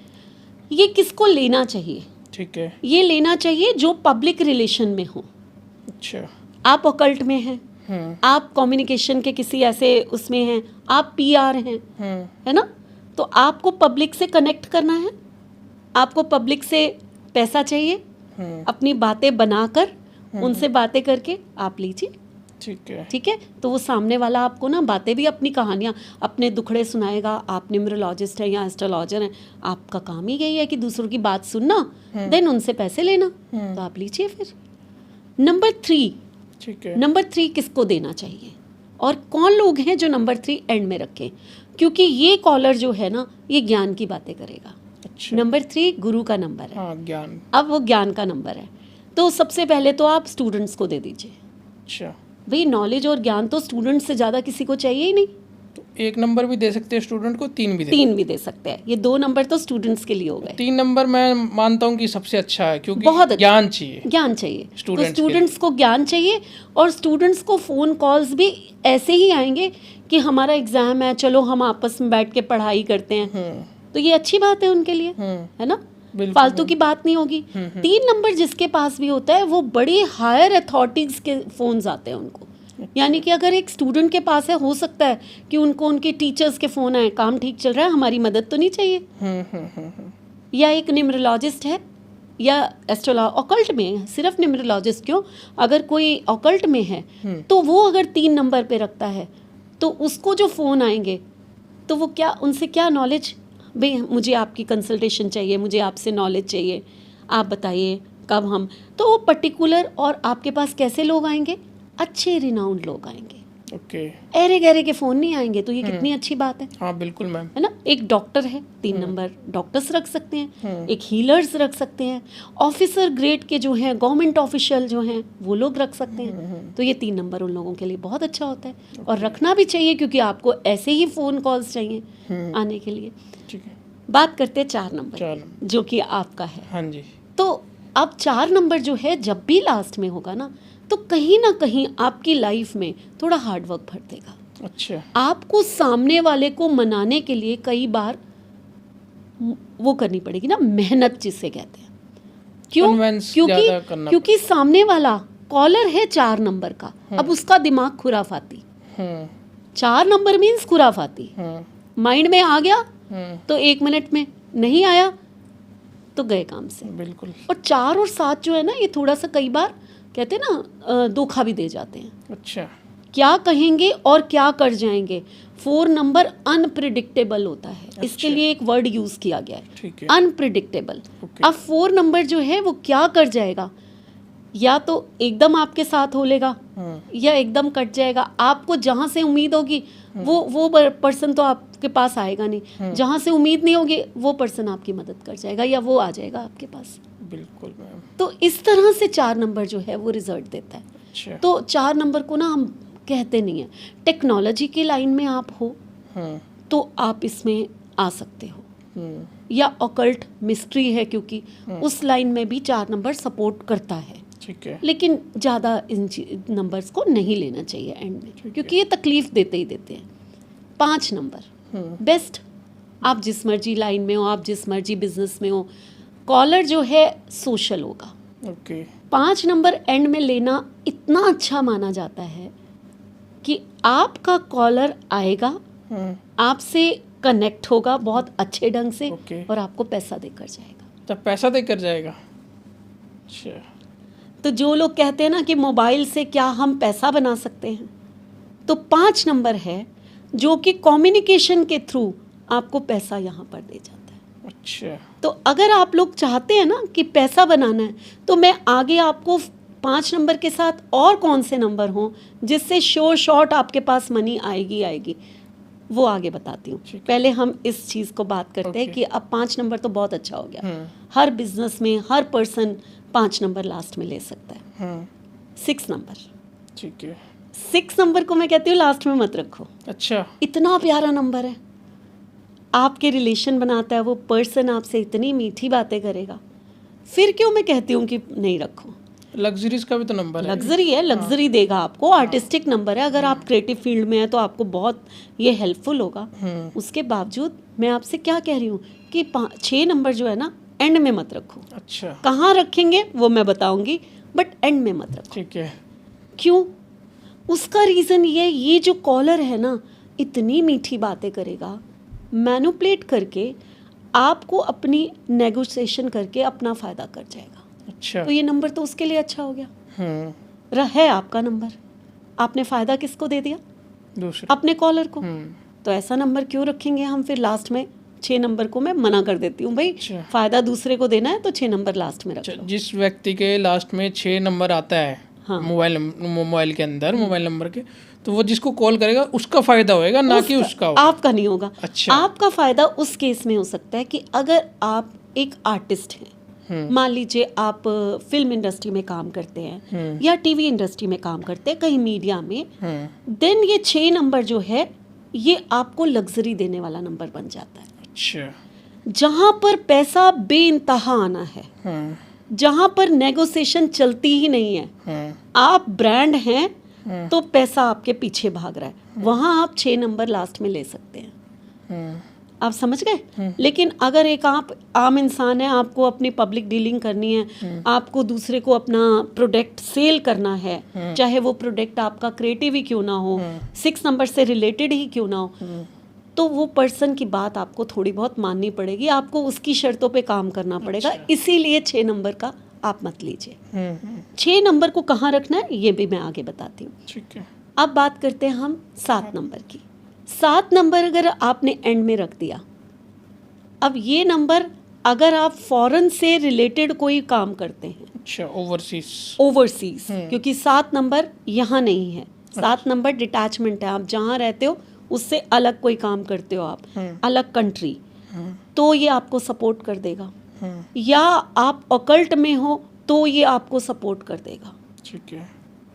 ये किसको लेना चाहिए? ठीक है। ये लेना चाहिए जो पब्लिक रिलेशन में हो। अच्छा। आप ऑकल्ट में हैं, आप कम्युनिकेशन के किसी ऐसे उसमें हैं, आप पीआर हैं, है ना। तो आपको पब्लिक से कनेक्ट करना है, आपको पब्लिक से पैसा चाहिए, अपनी बातें बनाकर उनसे बातें करके आप लीजिए। ठीक है। ठीक है। तो वो सामने वाला आपको ना बातें भी, अपनी कहानियाँ, अपने दुखड़े सुनाएगा। आप न्यूमरोलॉजिस्ट हैं या एस्ट्रोलॉजर हैं, आपका काम ही यही है कि दूसरों की बात सुनना, देन उनसे पैसे लेना। तो आप लीजिए फिर। नंबर 3, ठीक है। नंबर 3 किसको देना चाहिए और कौन लोग हैं जो नंबर 3 एंड में रखें? क्योंकि ये कॉलर जो है ना, ये ज्ञान की बातें करेगा। अच्छा। नंबर 3 गुरु का नंबर है। हाँ, ज्ञान। अब वो ज्ञान का नंबर है, तो सबसे पहले तो आप स्टूडेंट्स को दे दीजिए। अच्छा, भाई नॉलेज और ज्ञान तो स्टूडेंट से ज़्यादा किसी को चाहिए ही नहीं। तो 1 नंबर भी दे सकते हैं स्टूडेंट को, 3 भी दे 3 भी दे सकते हैं। ये 2 नंबर तो स्टूडेंट्स के लिए हो गए। 3 नंबर मैं मानता हूँ कि सबसे अच्छा है, क्योंकि बहुत अच्छा। ज्ञान चाहिए। ज्ञान चाहिए, तो स्टूडेंट्स के स्टूडेंट्स को ज्ञान चाहिए। और स्टूडेंट्स को फ़ोन कॉल्स भी ऐसे ही आएंगे कि हमारा एग्ज़ाम है, चलो हम आपस में बैठ के पढ़ाई करते हैं। तो ये अच्छी बात है उनके लिए, है ना। बिल्कुल। फालतू की बात नहीं होगी। 3 नंबर जिसके पास भी होता है, वो बड़ी हायर अथॉरिटीज़ के फ़ोन्स आते हैं उनको। यानी कि अगर एक स्टूडेंट के पास है, हो सकता है कि उनको उनके टीचर्स के फ़ोन आए, काम ठीक चल रहा है, हमारी मदद तो नहीं चाहिए। या एक न्यूमरोलॉजिस्ट है या ऑकल्ट में है, सिर्फ न्यूमरोलॉजिस्ट क्यों, अगर कोई ऑकल्ट में है तो वो अगर 3 नंबर पे रखता है, तो उसको जो फ़ोन आएंगे तो वो क्या, उनसे क्या नॉलेज, भाई मुझे आपकी कंसल्टेशन चाहिए, मुझे आपसे नॉलेज चाहिए, आप बताइए कब हम, तो वो पर्टिकुलर। और आपके पास कैसे लोग आएंगे? अच्छे रिनाउंड लोग आएंगे। ओके। ऐरे गहरे के फ़ोन नहीं आएंगे। तो ये कितनी अच्छी बात है। हाँ बिल्कुल मैम। है ना। एक डॉक्टर है, 3 नंबर डॉक्टर्स रख सकते हैं, एक हीलर्स रख सकते हैं, ऑफिसर ग्रेड के जो हैं, गवर्नमेंट ऑफिशियल जो हैं, वो लोग रख सकते हैं। तो ये 3 नंबर उन लोगों के लिए बहुत अच्छा होता है, और रखना भी चाहिए, क्योंकि आपको ऐसे ही फ़ोन कॉल्स चाहिए आने के लिए। ठीक है। बात करते हैं 4 नंबर, 4 नंबर जो कि आपका है। हाँ जी। तो अब 4 नंबर जो है, जब भी लास्ट में होगा ना, तो कहीं ना कहीं आपकी लाइफ में थोड़ा हार्ड वर्क भर देगा। अच्छा। आपको सामने वाले को मनाने के लिए कई बार वो करनी पड़ेगी ना, मेहनत जिसे कहते हैं। क्यों? Convince ज़्यादा करना क्योंकि सामने वाला कॉलर है 4 नंबर का। अब उसका दिमाग खुराफाती, 4 नंबर मीन्स खुराफाती, माइंड में आ गया तो 1 मिनट में, नहीं आया तो गए काम से। बिल्कुल। और 4 और 7 जो है ना, ये थोड़ा सा कई बार कहते हैं ना धोखा भी दे जाते हैं। अच्छा। क्या कहेंगे और क्या कर जाएंगे। 4 नंबर अनप्रिडिक्टेबल होता है। इसके लिए एक वर्ड यूज किया गया है, ठीक है। अनप्रिडिक्टेबल। ओके। अब 4 नंबर जो है वो क्या कर जाएगा, या तो एकदम आपके साथ हो लेगा या एकदम कट जाएगा। आपको जहां से उम्मीद होगी वो पर्सन तो आपके पास आएगा नहीं, जहां से उम्मीद नहीं होगी वो पर्सन आपकी मदद कर जाएगा या वो आ जाएगा आपके पास। बिल्कुल मैम। तो इस तरह से 4 नंबर जो है वो रिजल्ट देता है। अच्छा। तो 4 नंबर को ना हम कहते नहीं है। टेक्नोलॉजी की लाइन में आप हो तो आप इसमें आ सकते हो, या ऑकल्ट मिस्ट्री है क्योंकि उस लाइन में भी 4 नंबर सपोर्ट करता है। ठीक है। लेकिन ज़्यादा इन नंबर्स को नहीं लेना चाहिए एंड में, क्योंकि ये तकलीफ देते ही देते हैं। 5 नंबर बेस्ट। आप जिस मर्जी लाइन में हो, आप जिस मर्जी बिजनेस में हो, कॉलर जो है सोशल होगा। ओके। 5 नंबर एंड में लेना इतना अच्छा माना जाता है कि आपका कॉलर आएगा, आपसे कनेक्ट होगा बहुत अच्छे ढंग से, ओके। और आपको पैसा देकर जाएगा। तब पैसा देकर जाएगा। अच्छा। तो जो लोग कहते हैं ना कि मोबाइल से क्या हम पैसा बना सकते हैं, तो 5 नंबर है जो कि कम्युनिकेशन के थ्रू आपको पैसा यहाँ पर दे जाता है। अच्छा। तो अगर आप लोग चाहते हैं ना कि पैसा बनाना है, तो मैं आगे आपको 5 नंबर के साथ और कौन से नंबर हों जिससे श्योर शॉर्ट आपके पास मनी आएगी वो आगे बताती हूँ। पहले हम इस चीज़ को बात करते हैं कि अब 5 नंबर तो बहुत अच्छा हो गया। हर बिजनेस में हर पर्सन 5 नंबर लास्ट में ले सकता है। 6 नंबर। ठीक है। 6 नंबर को मैं कहती हूँ लास्ट में मत रखो। अच्छा। इतना प्यारा नंबर है, आपके रिलेशन बनाता है, वो पर्सन आपसे इतनी मीठी बातें करेगा, फिर क्यों मैं कहती हूँ कि नहीं रखो। लग्जरीज का भी तो नंबर है। लग्जरी है, लग्जरी देगा आपको। आर्टिस्टिक नंबर है, अगर आप क्रिएटिव फील्ड में है तो आपको बहुत ये हेल्पफुल होगा। उसके बावजूद मैं आपसे क्या कह रही हूँ कि 6 नंबर जो है ना एंड में मत रखो। अच्छा। कहाँ रखेंगे वो मैं बताऊंगी, बट एंड में मत रखो। ठीक है। क्यों? उसका रीज़न ये जो कॉलर है ना इतनी मीठी बातें करेगा, मैनिपुलेट करके आपको अपनी नेगोशिएशन करके अपना फ़ायदा कर जाएगा। अच्छा। तो ये नंबर तो उसके लिए अच्छा हो गया। है आपका नंबर, आपने फ़ायदा किसको दे दिया? दूसरे। अपने कॉलर को। तो ऐसा नंबर क्यों रखेंगे हम फिर लास्ट में? 6 नंबर को मैं मना कर देती हूँ भाई। अच्छा। फ़ायदा दूसरे को देना है तो 6 नंबर लास्ट में रख लो। जिस व्यक्ति के लास्ट में 6 नंबर आता है मोबाइल के अंदर, मोबाइल नंबर के, तो वो जिसको कॉल करेगा उसका फायदा होएगा, ना कि उसका होगा। आपका नहीं होगा। अच्छा। आपका फायदा उस केस में हो सकता है कि अगर आप एक आर्टिस्ट हैं, मान लीजिए आप फिल्म इंडस्ट्री में काम करते हैं या टीवी इंडस्ट्री में काम करते हैं, कहीं मीडिया में, देन ये 6 नंबर जो है ये आपको लग्जरी देने वाला नंबर बन जाता है। अच्छा। जहां पर पैसा बेइंतहा आना है, जहां पर नेगोशिएशन चलती ही नहीं है, आप ब्रांड हैं तो पैसा आपके पीछे भाग रहा है, वहां आप 6 नंबर लास्ट में ले सकते हैं। आप समझ गए? लेकिन अगर एक आप आम इंसान है, आपको अपनी पब्लिक डीलिंग करनी है, आपको दूसरे को अपना प्रोडक्ट सेल करना है, चाहे वो प्रोडक्ट आपका क्रिएटिव ही क्यों ना हो, 6 नंबर से रिलेटेड ही क्यों ना हो, तो वो पर्सन की बात आपको थोड़ी बहुत माननी पड़ेगी, आपको उसकी शर्तों पे काम करना पड़ेगा। अच्छा। इसीलिए 6 नंबर का आप मत लीजिए। 6 नंबर को कहाँ रखना है ये भी मैं आगे बताती हूँ। ठीक है। अब बात करते हैं हम 7 नंबर की। 7 नंबर अगर आपने एंड में रख दिया, अब ये नंबर अगर आप फॉरेन से रिलेटेड कोई काम करते हैं, अच्छा, ओवरसीज, क्योंकि 7 नंबर यहाँ नहीं है। 7 नंबर डिटैचमेंट है, आप जहाँ रहते हो उससे अलग कोई काम करते हो, आप अलग कंट्री, तो ये आपको सपोर्ट कर देगा। या आप ऑकल्ट में हो तो ये आपको सपोर्ट कर देगा। ठीक है।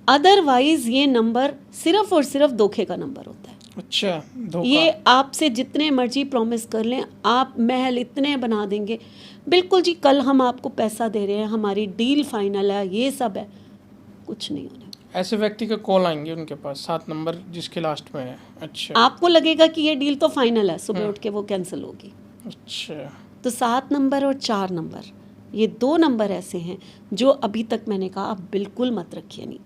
अदरवाइज ये नंबर सिर्फ और सिर्फ धोखे का नंबर होता है। अच्छा, धोखा। ये आपसे जितने मर्जी प्रॉमिस कर लें, आप महल इतने बना देंगे, बिल्कुल जी कल हम आपको पैसा दे रहे हैं, हमारी डील फाइनल है, ये सब है, कुछ नहीं होने। ऐसे व्यक्ति का कॉल आएंगे उनके पास 7 नंबर जिसके लास्ट में है। अच्छा। आपको लगेगा कि ये डील तो फाइनल है, सुबह उठ के वो कैंसिल होगी। अच्छा। तो 7 नंबर और 4 नंबर, ये 2 नंबर ऐसे हैं जो अभी तक मैंने कहा आप बिल्कुल मत रखिए नहीं।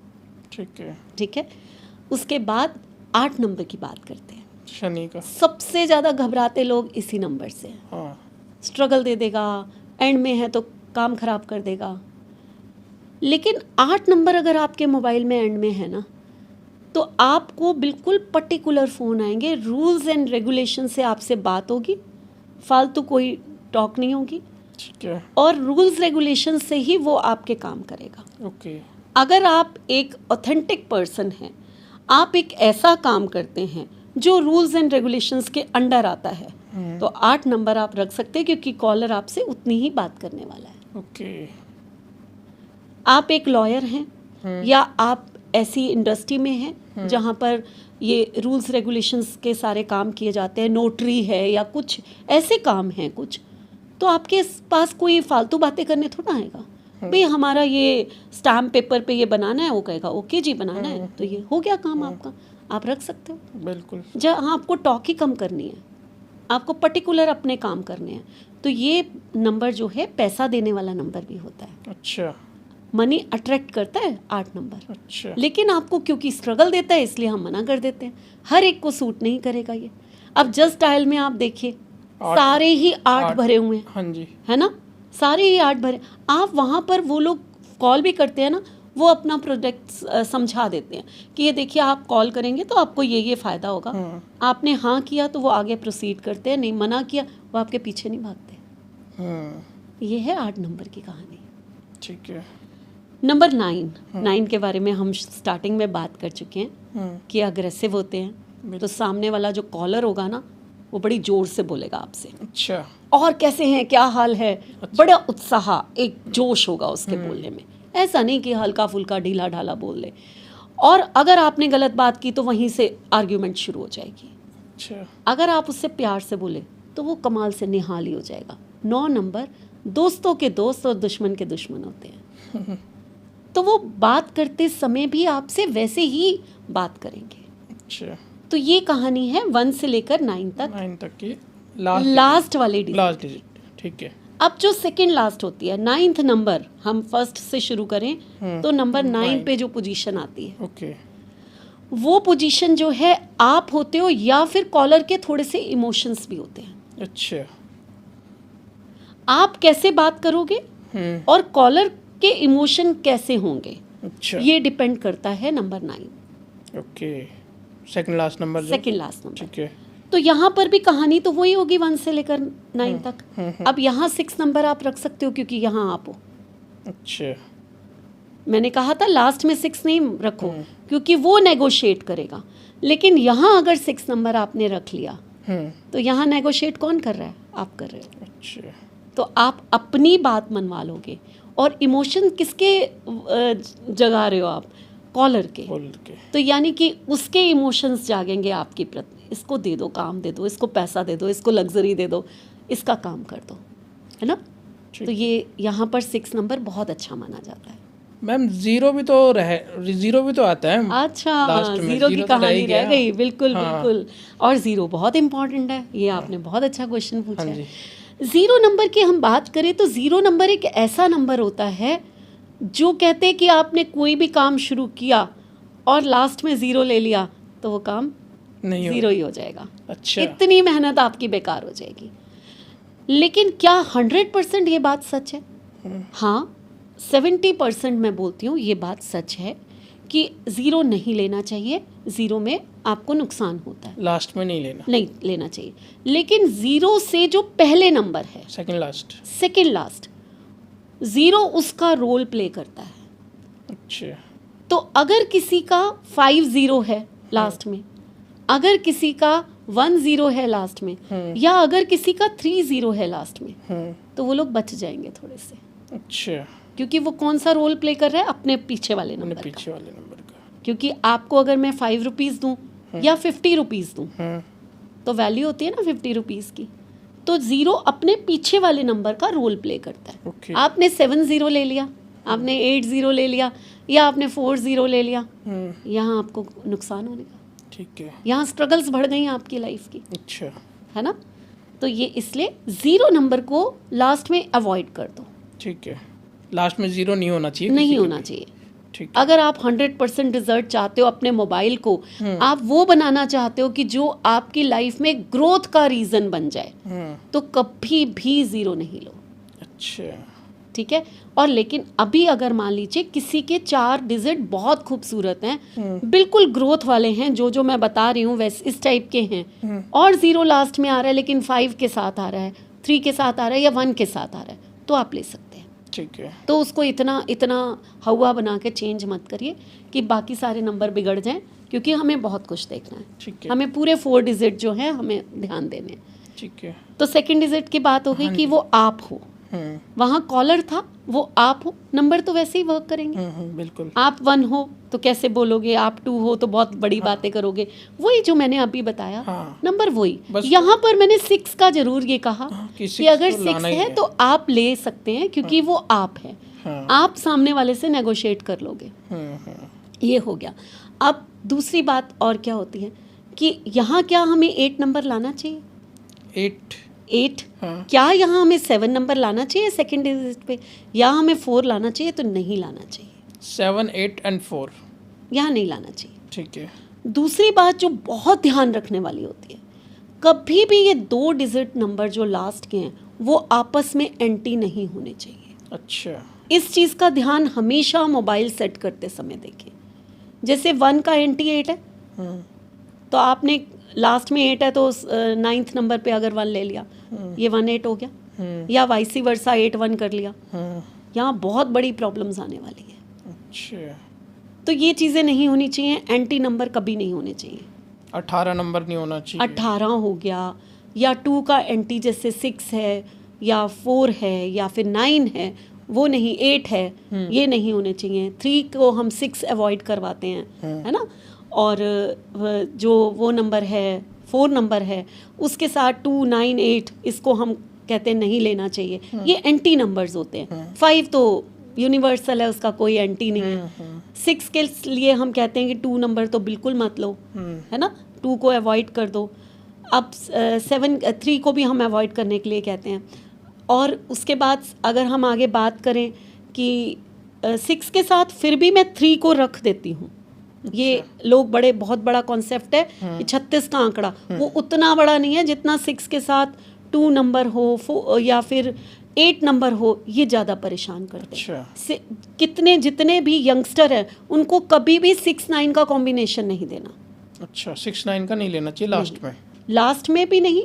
ठीक है। ठीक है। उसके बाद 8 नंबर की बात करते हैं। शनि का। सबसे ज़्यादा घबराते लोग इसी नंबर से हैं। हाँ। स्ट्रगल दे देगा, एंड में है तो काम खराब कर देगा। लेकिन 8 नंबर अगर आपके मोबाइल में एंड में है ना, तो आपको बिल्कुल पर्टिकुलर फ़ोन आएंगे, रूल्स एंड रेगुलेशन से आपसे बात होगी, फालतू कोई टॉक नहीं होगी, ठीक है। और रूल्स रेगुलेशन से ही वो आपके काम करेगा। ओके। अगर आप एक ऑथेंटिक पर्सन हैं, आप एक ऐसा काम करते हैं जो रूल्स एंड रेगुलेशंस के अंडर आता है, तो 8 नंबर आप रख सकते हैं, क्योंकि कॉलर आपसे उतनी ही बात करने वाला है। ओके। आप एक लॉयर हैं या आप ऐसी इंडस्ट्री में हैं जहाँ पर ये रूल्स रेगुलेशंस के सारे काम किए जाते हैं, नोटरी है या कुछ ऐसे काम हैं कुछ, तो आपके पास कोई फालतू बातें करने थोड़ा आएगा। भाई हमारा ये स्टैम्प पेपर पे ये बनाना है, वो कहेगा ओके जी बनाना है, तो ये हो गया काम आपका, आप रख सकते हो। बिल्कुल। जहाँ आपको टॉक ही कम करनी है, आपको पर्टिकुलर अपने काम करने हैं, तो ये नंबर जो है पैसा देने वाला नंबर भी होता है। अच्छा। मनी अट्रैक्ट करता है 8 नंबर। अच्छा। लेकिन आपको क्योंकि स्ट्रगल देता है इसलिए हम मना कर देते हैं, हर एक को सूट नहीं करेगा ये। अब जस्ट डायल में आप देखिए सारे ही 8 भरे हुए हैं, हाँ जी, है ना, सारे ही 8 भरे। आप वहाँ पर वो लोग कॉल भी करते हैं ना, वो अपना प्रोडक्ट समझा देते हैं कि ये देखिए आप कॉल करेंगे तो आपको ये फ़ायदा होगा। आपने हाँ किया तो वो आगे प्रोसीड करते हैं, नहीं मना किया वो आपके पीछे नहीं भागते। ये है 8 नंबर की कहानी। ठीक है। नंबर 9 के बारे में हम स्टार्टिंग में बात कर चुके हैं कि अग्रेसिव होते हैं, तो सामने वाला जो कॉलर होगा ना वो बड़ी जोर से बोलेगा आपसे। अच्छा। और कैसे हैं, क्या हाल है, बड़ा उत्साह, एक जोश होगा उसके बोलने में, ऐसा नहीं कि हल्का फुल्का ढीला ढाला बोल ले। और अगर आपने गलत बात की तो वहीं से आर्ग्यूमेंट शुरू हो जाएगी। अच्छा। अगर आप उससे प्यार से बोले तो वो कमाल से निहाली हो जाएगा। 9 नंबर दोस्तों के दोस्त और दुश्मन के दुश्मन होते हैं, तो वो बात करते समय भी आपसे वैसे ही बात करेंगे। अच्छा। तो ये कहानी है 1 से लेकर 9 तक की लास्ट वाले डिजिट। ठीक है। अब जो सेकंड लास्ट होती है 9th नंबर, हम फर्स्ट से शुरू करें तो नंबर 9 पे जो पोजीशन आती है, ओके, वो पोजीशन जो है आप होते हो या फिर कॉलर के थोड़े से इमोशंस भी होते हैं। अच्छा। आप कैसे बात करोगे और कॉलर के इमोशन कैसे होंगे, अच्छा, ये डिपेंड करता है number 9। Okay. Second last number. ठीक है। तो यहाँ पर भी कहानी तो वही होगी 1 से लेकर 9 तक। अब यहाँ 6 नंबर आप रख सकते हो क्योंकि यहाँ आप हो। अच्छा। मैंने कहा था लास्ट में 6 नहीं रखो क्योंकि वो नेगोशिएट करेगा, लेकिन यहाँ अगर 6 नंबर आपने रख लिया तो यहाँ नेगोशिएट कौन कर रहा है, आप कर रहे हो। अच्छा। तो आप अपनी बात मनवा लोगे। और इमोशन किसके जगा रहे हो आप, कॉलर के। तो यानी कि उसके इमोशंस जागेंगे आपकी प्रति, इसको दे दो काम, दे दो इसको, पैसा दे दो इसको, लग्जरी दे दो, इसका काम कर दो, है ना। तो ये यहाँ पर 6 नंबर बहुत अच्छा माना जाता है। मैम जीरो भी तो आता है। अच्छा, जीरो की कहानी रह गई। बिल्कुल बिल्कुल। और जीरो बहुत इंपॉर्टेंट है, ये आपने बहुत अच्छा क्वेश्चन पूछा है। जीरो नंबर की हम बात करें तो जीरो नंबर एक ऐसा नंबर होता है जो कहते हैं कि आपने कोई भी काम शुरू किया और लास्ट में जीरो ले लिया तो वो काम नहीं जीरो ही हो जाएगा। अच्छा। इतनी मेहनत आपकी बेकार हो जाएगी। लेकिन क्या 100% ये बात सच है? हाँ, 70% मैं बोलती हूँ ये बात सच है कि ज़ीरो नहीं लेना चाहिए। ज़ीरो में आपको नुकसान होता है, लास्ट में नहीं लेना चाहिए। लेकिन ज़ीरो से जो पहले नंबर है, सेकंड लास्ट, ज़ीरो उसका रोल प्ले करता है। अच्छा। तो अगर किसी का 5-0 है लास्ट में, अगर किसी का 1-0 है लास्ट में, या अगर किसी का 3-0 है लास्ट में, तो वो लोग बच जाएंगे थोड़े से। अच्छा। क्योंकि वो कौन सा रोल प्ले कर रहा है, अपने पीछे वाले नंबर का। क्योंकि आपको अगर मैं 5 रुपीज़ दूँ या 50 रुपीज़ दूँ तो वैल्यू होती है ना 50 रुपीज़ की। तो ज़ीरो अपने पीछे वाले नंबर का रोल प्ले करता है। okay. आपने 7-0 ले लिया, आपने 8-0 ले लिया, या आपने 4-0 ले लिया, यहाँ आपको नुकसान होने का। ठीक है। यहाँ स्ट्रगल्स बढ़ गई आपकी लाइफ की। अच्छा। है ना। तो ये इसलिए ज़ीरो नंबर को लास्ट में अवॉइड कर दो। ठीक है। लास्ट में ज़ीरो नहीं होना चाहिए। नहीं होना चाहिए। अगर आप 100% रिजल्ट चाहते हो अपने मोबाइल को, आप वो बनाना चाहते हो कि जो आपकी लाइफ में ग्रोथ का रीज़न बन जाए, तो कभी भी ज़ीरो नहीं लो। अच्छा। ठीक है। और लेकिन अभी अगर मान लीजिए किसी के 4 डिजिट बहुत खूबसूरत हैं, बिल्कुल ग्रोथ वाले हैं, जो मैं बता रही हूँ वैसे इस टाइप के हैं, और 0 लास्ट में आ रहा है लेकिन 5 के साथ आ रहा है, 3 के साथ आ रहा है या 1 के साथ आ रहा है, तो आप ले सकते हैं। ठीक है। तो उसको इतना हवा बना के चेंज मत करिए कि बाकी सारे नंबर बिगड़ जाएं, क्योंकि हमें बहुत कुछ देखना है। ठीक है। हमें पूरे 4 डिजिट जो हैं हमें ध्यान देने हैं। ठीक है। तो सेकंड डिजिट की बात हो गई कि वो आप हो, वहाँ कॉलर था, वो आप हो, नंबर तो वैसे ही वर्क करेंगे। बिल्कुल। आप 1 हो तो कैसे बोलोगे, आप 2 हो तो बहुत बड़ी बातें करोगे, वही जो मैंने अभी बताया। नंबर वही, यहाँ पर मैंने 6 का जरूर ये कहा कि अगर 6 है तो आप ले सकते हैं, क्योंकि वो आप है। आप सामने वाले से नेगोशिएट कर लोगे। ये हो गया। अब दूसरी बात और क्या होती है कि यहाँ क्या हमें 8 नंबर लाना चाहिए? 8 क्या यहाँ हमें 7 नंबर लाना चाहिए सेकंड डिजिट पे, या हमें 4 लाना चाहिए? तो नहीं लाना चाहिए। 7, 8 and 4 यहाँ नहीं लाना चाहिए। ठीक है। दूसरी बात जो बहुत ध्यान रखने वाली होती है, कभी भी ये 2 डिजिट नंबर जो लास्ट के हैं वो आपस में एंटी नहीं होने चाहिए। अच्छा। इस चीज़ का ध्यान हमेशा मोबाइल सेट करते समय देखें। जैसे 1 का एंटी 8 है, तो आपने लास्ट में 8 है तो 9th नंबर पे अगर 1 ले लिया, ये 1 8 हो गया, या वाइसी वर्सा 8 1 कर लिया, यहाँ बहुत बड़ी प्रॉब्लम्स आने वाली है। अच्छा। तो ये चीज़ें नहीं होनी चाहिए, एंटी नंबर कभी नहीं होने चाहिए। 18 नंबर नहीं होना चाहिए। 18 हो गया, या 2 का एंटी जैसे 6 है या 4 है या फिर 9 है, वो नहीं, 8 है, ये नहीं होने चाहिए। 3 को हम 6 अवॉइड करवाते हैं, है ना। और जो वो नंबर है 4 नंबर है, उसके साथ 2 9 8 इसको हम कहते हैं नहीं लेना चाहिए। ये एंटी नंबर्स होते हैं। 5 तो यूनिवर्सल है, उसका कोई एंटी नहीं है। 6 के लिए हम कहते हैं कि 2 नंबर तो बिल्कुल मत लो, है ना, 2 को अवॉइड कर दो। अब 3 को भी हम अवॉइड करने के लिए कहते हैं। और उसके बाद अगर हम आगे बात करें कि 6 के साथ फिर भी मैं 3 को रख देती हूँ। ये लोग बहुत बड़ा कॉन्सेप्ट है कि 36 का आंकड़ा, वो उतना बड़ा नहीं है जितना 6 के साथ 2 नंबर हो या फिर 8 नंबर हो, ये ज़्यादा परेशान करते हैं। जितने भी यंगस्टर हैं उनको कभी भी 6 9 का कॉम्बिनेशन नहीं देना। अच्छा, 6 9 का नहीं लेना चाहिए लास्ट में? लास्ट में भी नहीं,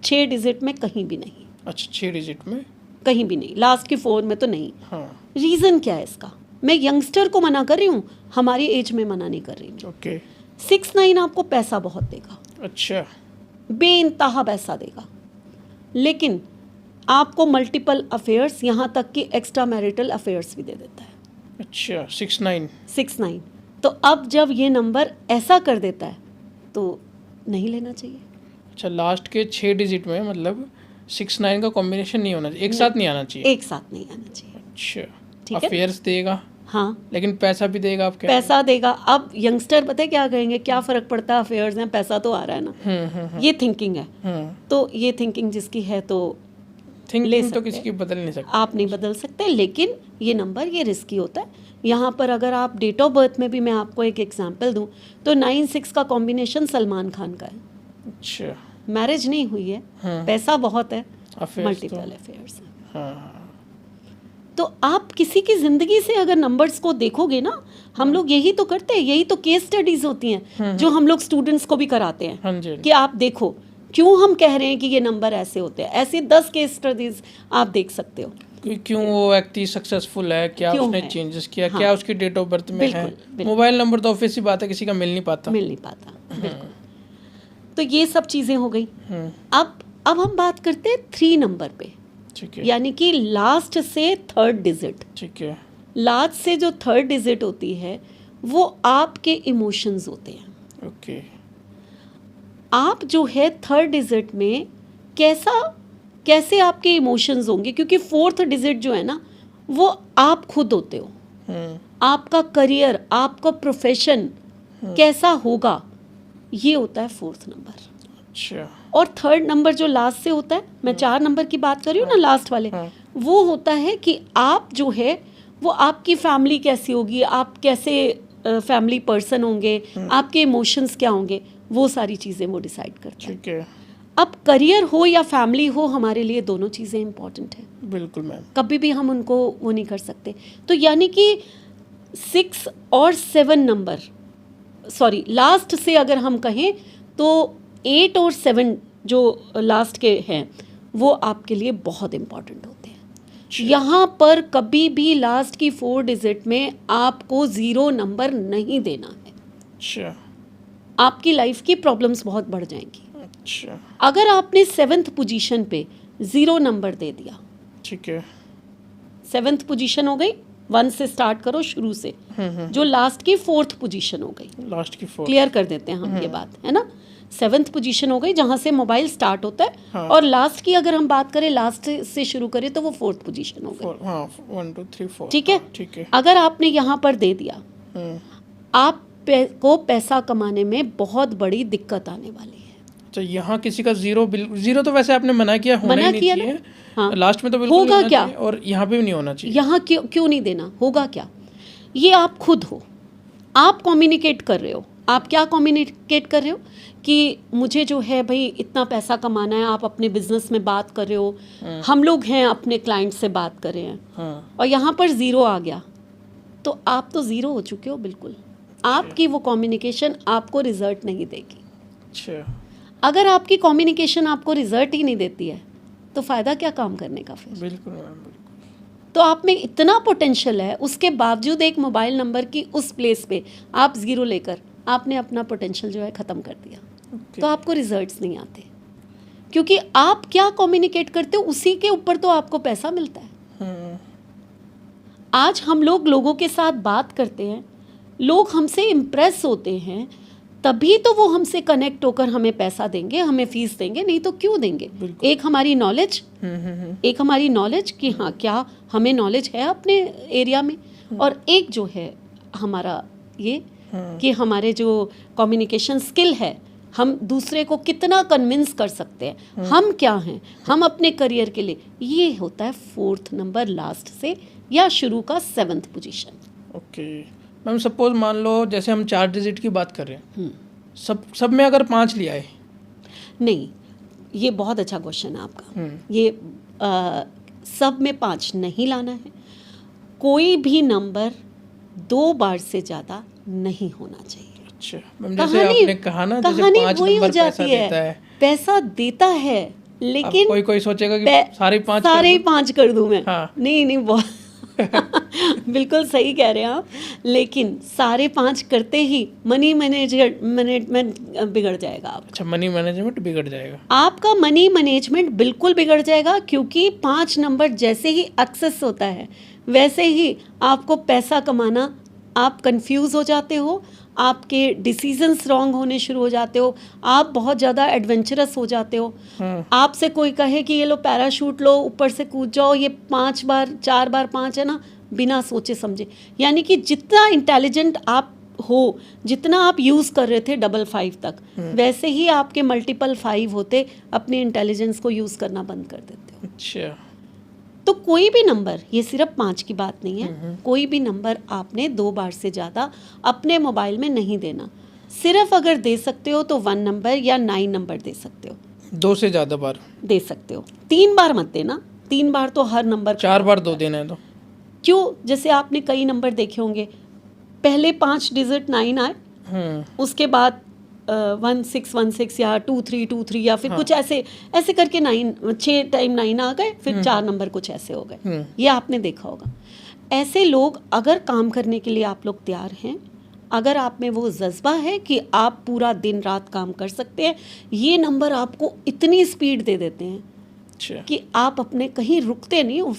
6 डिजिट में कहीं भी नहीं। अच्छा, 6 डिजिट में कहीं भी नहीं, लास्ट की 4 में तो नहीं। रीज़न क्या है इसका? मैं यंगस्टर को मना कर रही हूँ, हमारी एज में मना नहीं कर रही हूँ। ओके। 6 9 आपको पैसा बहुत देगा। अच्छा। बेइंतहा पैसा देगा, लेकिन आपको मल्टीपल अफेयर्स, यहाँ तक कि एक्स्ट्रा मैरिटल अफेयर्स भी दे देता है। अच्छा, 6 9। तो अब जब ये नंबर ऐसा कर देता है तो नहीं लेना चाहिए। अच्छा, लास्ट के 6 डिजिट में मतलब 6 9 का कॉम्बिनेशन नहीं होना चाहिए, एक साथ नहीं आना चाहिए। एक साथ नहीं आना चाहिए। अच्छा, ठीक है। अफेयर्स देगा, हाँ, लेकिन पैसा भी देगा। आप क्या पैसा देगा? अब यंगस्टर पता है क्या कहेंगे, क्या फर्क पड़ता है, अफेयर्स हैं, पैसा तो आ रहा है ना। ये थिंकिंग है। तो ये थिंकिंग जिसकी है तो थिंकिंग तो किसी की बदल नहीं सकते, आप नहीं बदल सकते, लेकिन ये नंबर ये रिस्की होता है। यहाँ पर अगर आप डेट ऑफ बर्थ में भी मैं आपको एक एग्जांपल दूँ तो 9 6 का कॉम्बिनेशन सलमान खान का है। अच्छा। मैरिज नहीं हुई है, पैसा बहुत है, मल्टीपल अफेयर्स हैं। तो आप किसी की जिंदगी से अगर नंबर्स को देखोगे ना, हम लोग यही तो करते हैं, यही तो केस स्टडीज होती हैं जो हम लोग स्टूडेंट्स को भी कराते हैं कि आप देखो क्यों हम कह रहे हैं कि ये नंबर ऐसे होते हैं। ऐसे 10 केस स्टडीज आप देख सकते हो। क्यों वो व्यक्ति सक्सेसफुल है, क्या उसने चेंजेस किया, क्या उसकी डेट ऑफ बर्थ में है। मोबाइल नंबर तो ऑब्वियस सी बात है किसी का मिल नहीं पाता। बिल्कुल। तो ये सब चीजें हो गई। अब हम बात करते हैं 3 नंबर पे, यानी कि लास्ट से 3rd डिजिट। ठीक है। लास्ट से जो 3rd डिजिट होती है वो आपके इमोशंस होते हैं। ओके। आप जो है 3rd डिजिट में कैसे आपके इमोशंस होंगे, क्योंकि 4th डिजिट जो है ना वो आप खुद होते हो। आपका करियर, आपका प्रोफेशन कैसा होगा, ये होता है 4th नंबर। अच्छा। और 3rd नंबर जो लास्ट से होता है, मैं 4 नंबर की बात कर रही हूँ ना, लास्ट वाले, वो होता है कि आप जो है वो आपकी फैमिली कैसी होगी, आप कैसे फैमिली पर्सन होंगे, आपके इमोशंस क्या होंगे, वो सारी चीज़ें वो डिसाइड करते हैं। ठीक है। अब करियर हो या फैमिली हो, हमारे लिए दोनों चीज़ें इंपॉर्टेंट है। बिल्कुल मैम। कभी भी हम उनको वो नहीं कर सकते। तो यानी कि 6 और 7 नंबर, सॉरी लास्ट से अगर हम कहें तो 8 और 7 जो लास्ट के हैं वो आपके लिए बहुत इम्पॉर्टेंट होते हैं। यहाँ पर कभी भी लास्ट की 4 डिजिट में आपको 0 नंबर नहीं देना है। अच्छा आपकी लाइफ की प्रॉब्लम्स बहुत बढ़ जाएंगी। अच्छा अगर आपने 7th पोजीशन पे 0 नंबर दे दिया, ठीक है। 7th पोजीशन हो गई, 1 से स्टार्ट करो शुरू से, जो लास्ट की 4th पोजीशन हो गई। लास्ट की 4। क्लियर कर देते हैं हम ये बात, है ना। 7th पोजीशन हो गई जहाँ से मोबाइल स्टार्ट होता है। हाँ। और लास्ट की अगर हम बात करें, लास्ट से शुरू करें तो वो 4th पोजीशन हो गई। हाँ 1 2 3 4। ठीक है, ठीक है। अगर आपने यहाँ पर दे दिया, आप को पैसा कमाने में बहुत बड़ी दिक्कत आने वाली है। तो यहाँ किसी का 0 तो वैसे आपने मना किया, होना मना ही नहीं किया ना? चाहिए। हाँ। लास्ट में तो बिल्कुल होगा नहीं होना क्या? चाहिए, और यहाँ पे भी नहीं होना चाहिए। यहाँ क्यों नहीं देना? होगा क्या? ये आप खुद हो, आप कम्युनिकेट कर रहे हो। आप क्या कम्युनिकेट कर रहे हो कि मुझे जो है भाई इतना पैसा कमाना है। आप अपने बिजनेस में बात कर रहे हो, हम लोग हैं अपने क्लाइंट से बात कर रहे हैं। हाँ। और यहाँ पर 0 आ गया तो आप तो 0 हो चुके हो बिल्कुल। आपकी वो कम्युनिकेशन आपको रिजल्ट नहीं देगी। अच्छा अगर आपकी कम्युनिकेशन आपको रिजल्ट ही नहीं देती है तो फ़ायदा क्या काम करने का फिर? बिल्कुल मैम बिल्कुल। तो आप में इतना पोटेंशियल है, उसके बावजूद एक मोबाइल नंबर की उस प्लेस पे आप 0 लेकर आपने अपना पोटेंशियल जो है ख़त्म कर दिया। तो आपको रिजल्ट्स नहीं आते, क्योंकि आप क्या कम्युनिकेट करते हो उसी के ऊपर तो आपको पैसा मिलता है। आज हम लोगों के साथ बात करते हैं, लोग हमसे इम्प्रेस होते हैं, तभी तो वो हमसे कनेक्ट होकर हमें पैसा देंगे, हमें फीस देंगे, नहीं तो क्यों देंगे? एक हमारी नॉलेज, एक हमारी नॉलेज कि हाँ क्या हमें नॉलेज है अपने एरिया में, और एक जो है हमारा ये कि हमारे जो कम्युनिकेशन स्किल है, हम दूसरे को कितना कन्विंस कर सकते हैं, हम क्या हैं, हम अपने करियर के लिए। ये होता है 4th नंबर लास्ट से या शुरू का 7th position. Okay ma'am, suppose मान लो जैसे हम 4 डिजिट की बात कर रहे हैं, सब में अगर 5 लिया है। नहीं, ये बहुत अच्छा क्वेश्चन है आपका। ये सब में 5 नहीं लाना है। कोई भी नंबर 2 बार से ज़्यादा नहीं होना चाहिए। अच्छा मैम, जैसे आपने कहा ना, जैसे 5 नंबर पैसा देता है, पैसा देता है, लेकिन कोई सोचेगा कि सारे 5 कर दूं मैं। हाँ। नहीं बहुत बिल्कुल सही कह रहे हैं आप, लेकिन सारे 5 करते ही मनी मैनेजमेंट बिगड़ जाएगा आपका। अच्छा, मनी मैनेजमेंट बिगड़ जाएगा, आपका मनी मैनेजमेंट बिल्कुल बिगड़ जाएगा, क्योंकि 5 नंबर जैसे ही एक्सेस होता है वैसे ही आपको पैसा कमाना, आप कंफ्यूज हो जाते हो, आपके डिसीजंस रॉन्ग होने शुरू हो जाते हो, आप बहुत ज़्यादा एडवेंचरस हो जाते हो। आपसे कोई कहे कि ये लो पैराशूट लो, ऊपर से कूद जाओ, ये 5 बार 4 बार 5 है ना, बिना सोचे समझे। यानी कि जितना इंटेलिजेंट आप हो, जितना आप यूज़ कर रहे थे 5 तक, वैसे ही आपके मल्टीपल 5 होते अपने इंटेलिजेंस को यूज़ करना बंद कर देते हो। अच्छा, तो कोई भी नंबर, ये सिर्फ 5 की बात नहीं है, कोई भी नंबर आपने 2 बार से ज़्यादा अपने मोबाइल में नहीं देना। सिर्फ अगर दे सकते हो तो 1 नंबर या 9 नंबर दे सकते हो, 2 से ज़्यादा बार दे सकते हो। 3 बार मत देना, 3 बार तो हर नंबर 4 बार 2 देना है तो क्यों? जैसे आपने कई नंबर देखे होंगे, पहले 5 डिजिट 9 आए, उसके बाद 1616 या 2323 या फिर कुछ ऐसे करके 6 टाइम 9 आ गए, फिर 4 नंबर कुछ ऐसे हो गए। ये आपने देखा होगा। ऐसे लोग, अगर काम करने के लिए आप लोग तैयार हैं, अगर आप में वो जज्बा है कि आप पूरा दिन रात काम कर सकते हैं, ये नंबर आपको इतनी स्पीड दे देते हैं कि आप अपने कहीं रुकते नहीं हो।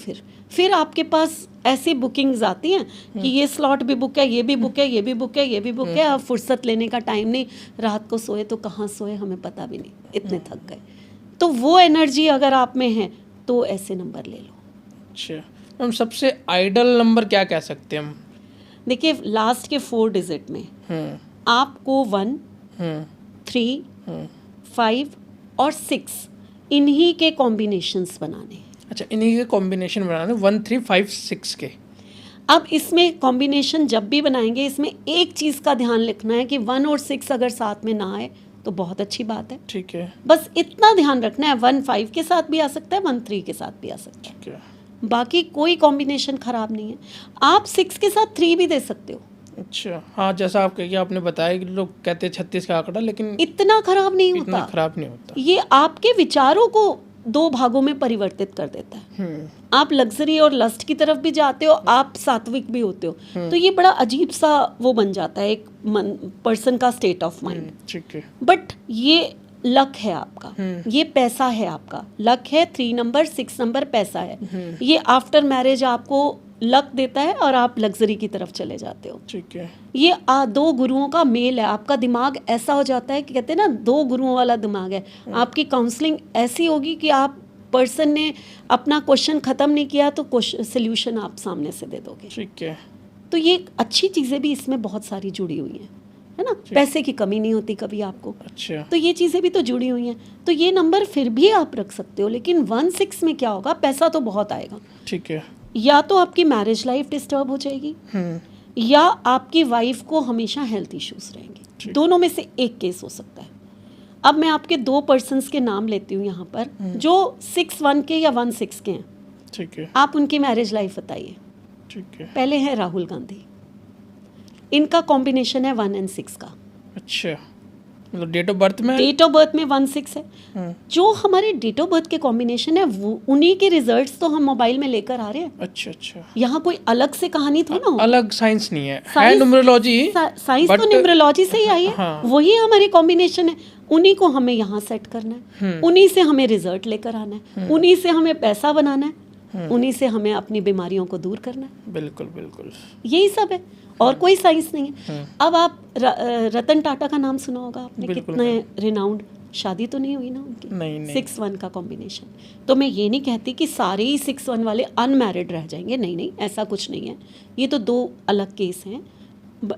फिर आपके पास ऐसी बुकिंग्स आती हैं कि ये स्लॉट भी बुक है, ये भी बुक है, ये भी बुक है, ये भी बुक है। अब फुर्सत लेने का टाइम नहीं, रात को सोए तो कहाँ सोए हमें पता भी नहीं, इतने थक गए। तो वो एनर्जी अगर आप में है तो ऐसे नंबर ले लो। अच्छा मैम, सबसे आइडल नंबर क्या कह सकते हैं हम? देखिए, लास्ट के 4 डिजिट में आपको 1, 3, 5 और 6 इन्हीं के कॉम्बिनेशंस बनाने हैं। अच्छा, इन्हीं के कॉम्बिनेशन बनाने, 1 3 5 6 के। अब इसमें कॉम्बिनेशन जब भी बनाएंगे, इसमें एक चीज़ का ध्यान रखना है कि 1 और 6 अगर साथ में ना आए तो बहुत अच्छी बात है। ठीक है। बस इतना ध्यान रखना है, 1 5 के साथ भी आ सकता है, 1 3 के साथ भी आ सकता है। ठीक है। बाकी कोई कॉम्बिनेशन खराब नहीं है। आप 6 के साथ 3 भी दे सकते हो। अच्छा, हाँ, जैसा आप कहिए, आपने बताया कि लोग कहते हैं 36 का आंकड़ा, लेकिन इतना खराब नहीं इतना होता। खराब नहीं होता। ये आपके विचारों को 2 भागों में परिवर्तित कर देता है। आप लग्जरी और लस्ट की तरफ भी जाते हो, आप सात्विक भी होते हो, तो ये बड़ा अजीब सा वो बन जाता है एक पर्सन का स्टेट ऑफ माइंड। ठीक है। बट ये लक है आपका, ये पैसा है आपका। लक है 3 नंबर, 6 नंबर पैसा है। ये आफ्टर मैरिज आपको लक देता है और आप लग्जरी की तरफ चले जाते हो। ठीक है। ये 2 गुरुओं का मेल है। आपका दिमाग ऐसा हो जाता है कि कहते हैं ना 2 गुरुओं वाला दिमाग है। आपकी काउंसलिंग ऐसी होगी कि आप पर्सन ने अपना क्वेश्चन ख़त्म नहीं किया तो सोल्यूशन आप सामने से दे दोगे। ठीक है। तो ये अच्छी चीज़ें भी इसमें बहुत सारी जुड़ी हुई हैं, है ना। पैसे की कमी नहीं होती कभी आपको। अच्छा। तो ये चीज़ें भी तो जुड़ी हुई हैं। तो ये नंबर फिर भी आप रख सकते हो, लेकिन 1 6 में क्या होगा, पैसा तो बहुत आएगा। ठीक है। या तो आपकी मैरिज लाइफ डिस्टर्ब हो जाएगी, या आपकी वाइफ को हमेशा हेल्थ इश्यूज रहेंगे। दोनों में से एक केस हो सकता है। अब मैं आपके 2 पर्सन्स के नाम लेती हूँ यहाँ पर, जो 6 1 के या 1 6 के हैं। ठीक है। आप उनकी मैरिज लाइफ बताइए। ठीक है। पहले है राहुल गांधी। इनका कॉम्बिनेशन है 1 and 6 का। अच्छा, मतलब डेट ऑफ बर्थ में डेट ऑफ बर्थ में 1 6 है। जो हमारे डेट ऑफ बर्थ के कॉम्बिनेशन है वो उन्हीं के रिजल्ट्स तो हम मोबाइल में लेकर आ रहे हैं। अच्छा। अच्छा, यहाँ कोई अलग से कहानी थोड़ी ना हो। अलग साइंस नहीं है, साइंस- न्यूमरोलॉजी। साइंस तो न्यूमरोलॉजी से ही आई है। हाँ। वही हमारी कॉम्बिनेशन है। उन्हीं को हमें यहाँ सेट करना है, उन्हीं से हमें रिजल्ट लेकर आना है, उन्हीं से हमें पैसा बनाना है, उन्हीं से हमें अपनी बीमारियों को दूर करना है। बिल्कुल बिल्कुल। यही सब है, और कोई साइंस नहीं है। अब आप रतन टाटा का नाम सुना होगा आपने, बिल्कुल। कितने रिनाउंड, शादी तो नहीं हुई ना उनकी। नहीं। 6 1 का कॉम्बिनेशन। तो मैं ये नहीं कहती कि सारे ही 6 1 वाले अनमैरिड रह जाएंगे, नहीं, ऐसा कुछ नहीं है। ये तो 2 अलग केस हैं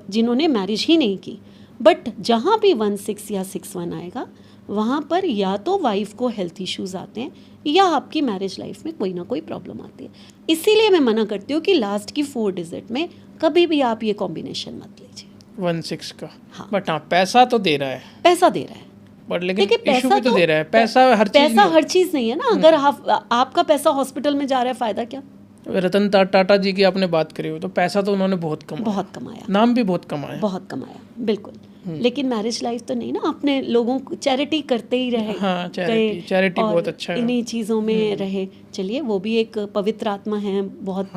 जिन्होंने मैरिज ही नहीं की। बट जहाँ भी 1 6 या 6 1 आएगा, वहाँ पर या तो वाइफ को हेल्थ इश्यूज आते हैं, या आपकी मैरिज लाइफ में कोई ना कोई प्रॉब्लम आती है। इसीलिए मैं मना करती हूँ कि लास्ट की 4 डिजिट में कभी भी आप ये कॉम्बिनेशन मत लीजिए। 1 6 का। हाँ। बट हाँ, पैसा तो दे रहा है, पैसा दे रहा है, बट लेकिन देखिए इशू भी तो दे रहा है। पैसा हर चीज पैसा नहीं हर चीज़ नहीं है ना। अगर आपका पैसा हॉस्पिटल में जा रहा है, फ़ायदा क्या। रतन टाटा जी की आपने बात करी हो, तो पैसा तो उन्होंने बहुत कमाया, नाम भी बहुत कमाया। बहुत कमाया, बिल्कुल। लेकिन मैरिज लाइफ तो नहीं ना। अपने लोगों को चैरिटी करते ही रहे। हाँ, चैरिटी बहुत अच्छा है। इन्हीं चीज़ों में रहे। चलिए, वो भी एक पवित्र आत्मा है, बहुत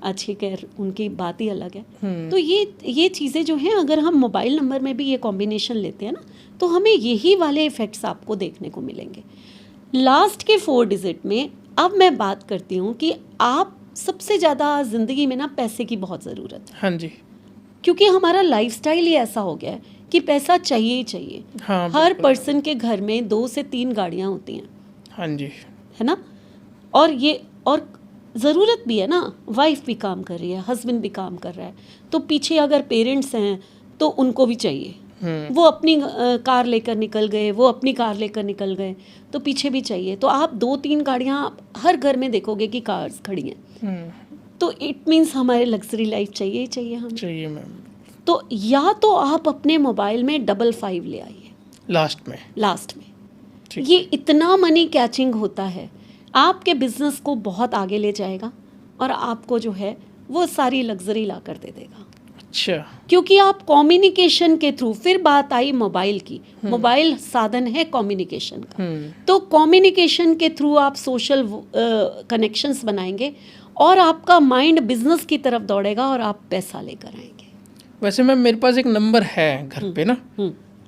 अच्छी केयर, उनकी बात ही अलग है। तो ये चीज़ें जो हैं, अगर हम मोबाइल नंबर में भी ये कॉम्बिनेशन लेते हैं ना, तो हमें यही वाले इफ़ेक्ट्स आपको देखने को मिलेंगे। लास्ट के 4 डिजिट में अब मैं बात करती हूँ कि आप सबसे ज़्यादा ज़िंदगी में ना पैसे की बहुत ज़रूरत है। हाँ जी। क्योंकि हमारा लाइफस्टाइल ही ऐसा हो गया है कि पैसा चाहिए ही चाहिए। हाँ, हर पर्सन के घर में 2 से 3 गाड़ियाँ होती हैं। हाँ जी। है ना। और ज़रूरत भी है ना। वाइफ भी काम कर रही है, हस्बैंड भी काम कर रहा है, तो पीछे अगर पेरेंट्स हैं तो उनको भी चाहिए। वो अपनी कार लेकर निकल गए, वो अपनी कार लेकर निकल गए, तो पीछे भी चाहिए। तो आप 2 3 गाड़ियाँ हर घर में देखोगे कि कार्स खड़ी हैं। तो इट मीन्स हमारे लग्जरी लाइफ चाहिए ही चाहिए हमें। चाहिए मैम। तो या तो आप अपने मोबाइल में 55 ले आइए लास्ट में। ये इतना मनी कैचिंग होता है, आपके बिजनेस को बहुत आगे ले जाएगा, और आपको जो है वो सारी लग्जरी ला कर दे देगा। अच्छा। क्योंकि आप कम्युनिकेशन के थ्रू, फिर बात आई मोबाइल की, मोबाइल साधन है कम्युनिकेशन का, तो कम्युनिकेशन के थ्रू आप सोशल कनेक्शंस बनाएंगे, और आपका माइंड बिजनेस की तरफ दौड़ेगा, और आप पैसा लेकर आएंगे। वैसे मैम, मेरे पास एक नंबर है घर पे ना,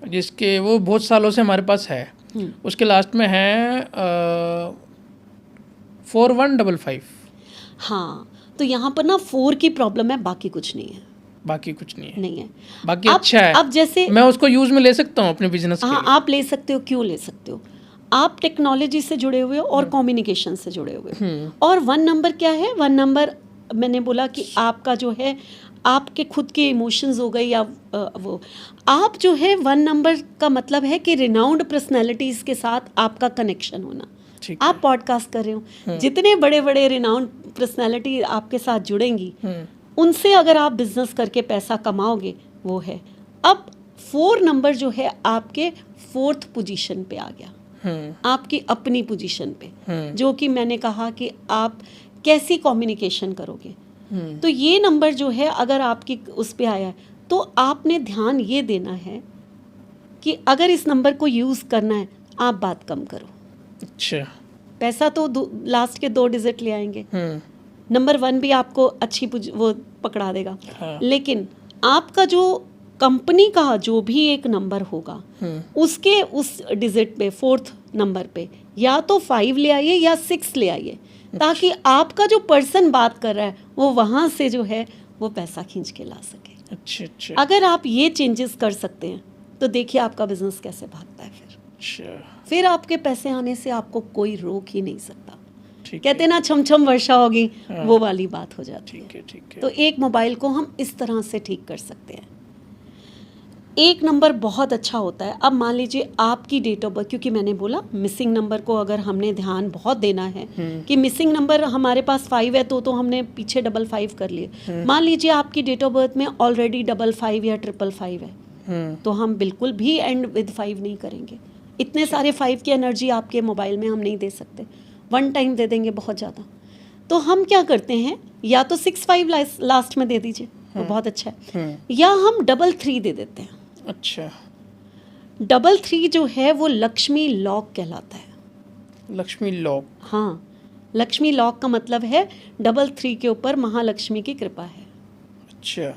जिसके वो बहुत सालों से हमारे पास है। उसके लास्ट में है 4155। हाँ, तो यहाँ पर ना 4 की प्रॉब्लम है, बाकी कुछ नहीं है। बाकी है बाकी अच्छा है। अब जैसे मैं उसको यूज में ले सकता हूँ अपने बिजनेस के लिए। हाँ, आप ले सकते हो। क्यों ले सकते हो? आप टेक्नोलॉजी से जुड़े हुए हो और कम्युनिकेशन से जुड़े हुए हो। और 1 नंबर क्या है? 1 नंबर मैंने बोला कि आपका जो है, आपके खुद के इमोशंस हो गए, या वो आप जो है 1 नंबर का मतलब है कि रिनाउंड पर्सनैलिटीज़ के साथ आपका कनेक्शन होना। आप पॉडकास्ट कर रहे हो, जितने बड़े बड़े रिनाउंड पर्सनैलिटी आपके साथ जुड़ेंगी, उनसे अगर आप बिजनेस करके पैसा कमाओगे, वो है। अब 4 नंबर जो है आपके 4th पोजीशन पे आ गया, आपकी अपनी पोजीशन पे, जो कि मैंने कहा कि आप कैसी कम्युनिकेशन करोगे। तो ये नंबर जो है अगर आपकी उस पे आया है तो आपने ध्यान ये देना है कि अगर इस नंबर को यूज़ करना है आप बात कम करो। अच्छा। पैसा तो लास्ट के 2 डिजिट ले आएंगे, नंबर 1 भी आपको अच्छी वो पकड़ा देगा। हाँ। लेकिन आपका जो कंपनी का जो भी एक नंबर होगा उसके उस डिजिट पे 4th नंबर पे या तो 5 ले आइए या 6 ले आइए, ताकि आपका जो पर्सन बात कर रहा है वो वहाँ से जो है वो पैसा खींच के ला सके। अच्छा अच्छा। अगर आप ये चेंजेस कर सकते हैं तो देखिए आपका बिजनेस कैसे भागता है फिर आपके पैसे आने से आपको कोई रोक ही नहीं सकता। कहते ना छम छम वर्षा होगी, हाँ। वो वाली बात हो जाती है। ठीक है। तो एक मोबाइल को हम इस तरह से ठीक कर सकते हैं। एक नंबर बहुत अच्छा होता है। अब मान लीजिए आपकी डेट ऑफ बर्थ, क्योंकि मैंने बोला मिसिंग नंबर को अगर हमने ध्यान बहुत देना है कि मिसिंग नंबर हमारे पास 5 है तो हमने पीछे 55 कर लिए। मान लीजिए आपकी डेट ऑफ बर्थ में ऑलरेडी 55 या 555 है, तो हम बिल्कुल भी एंड विद 5 नहीं करेंगे। इतने सारे 5 की एनर्जी आपके मोबाइल में हम नहीं दे सकते, 1 टाइम दे देंगे बहुत ज़्यादा। तो हम क्या करते हैं, या तो 65 लास्ट में दे दीजिए तो बहुत अच्छा है, या हम 33 दे देते हैं। अच्छा। 33 जो है वो लक्ष्मी लॉक कहलाता है। लक्ष्मी लॉक? हाँ, लक्ष्मी लॉक का मतलब है 33 के ऊपर महालक्ष्मी की कृपा है। अच्छा।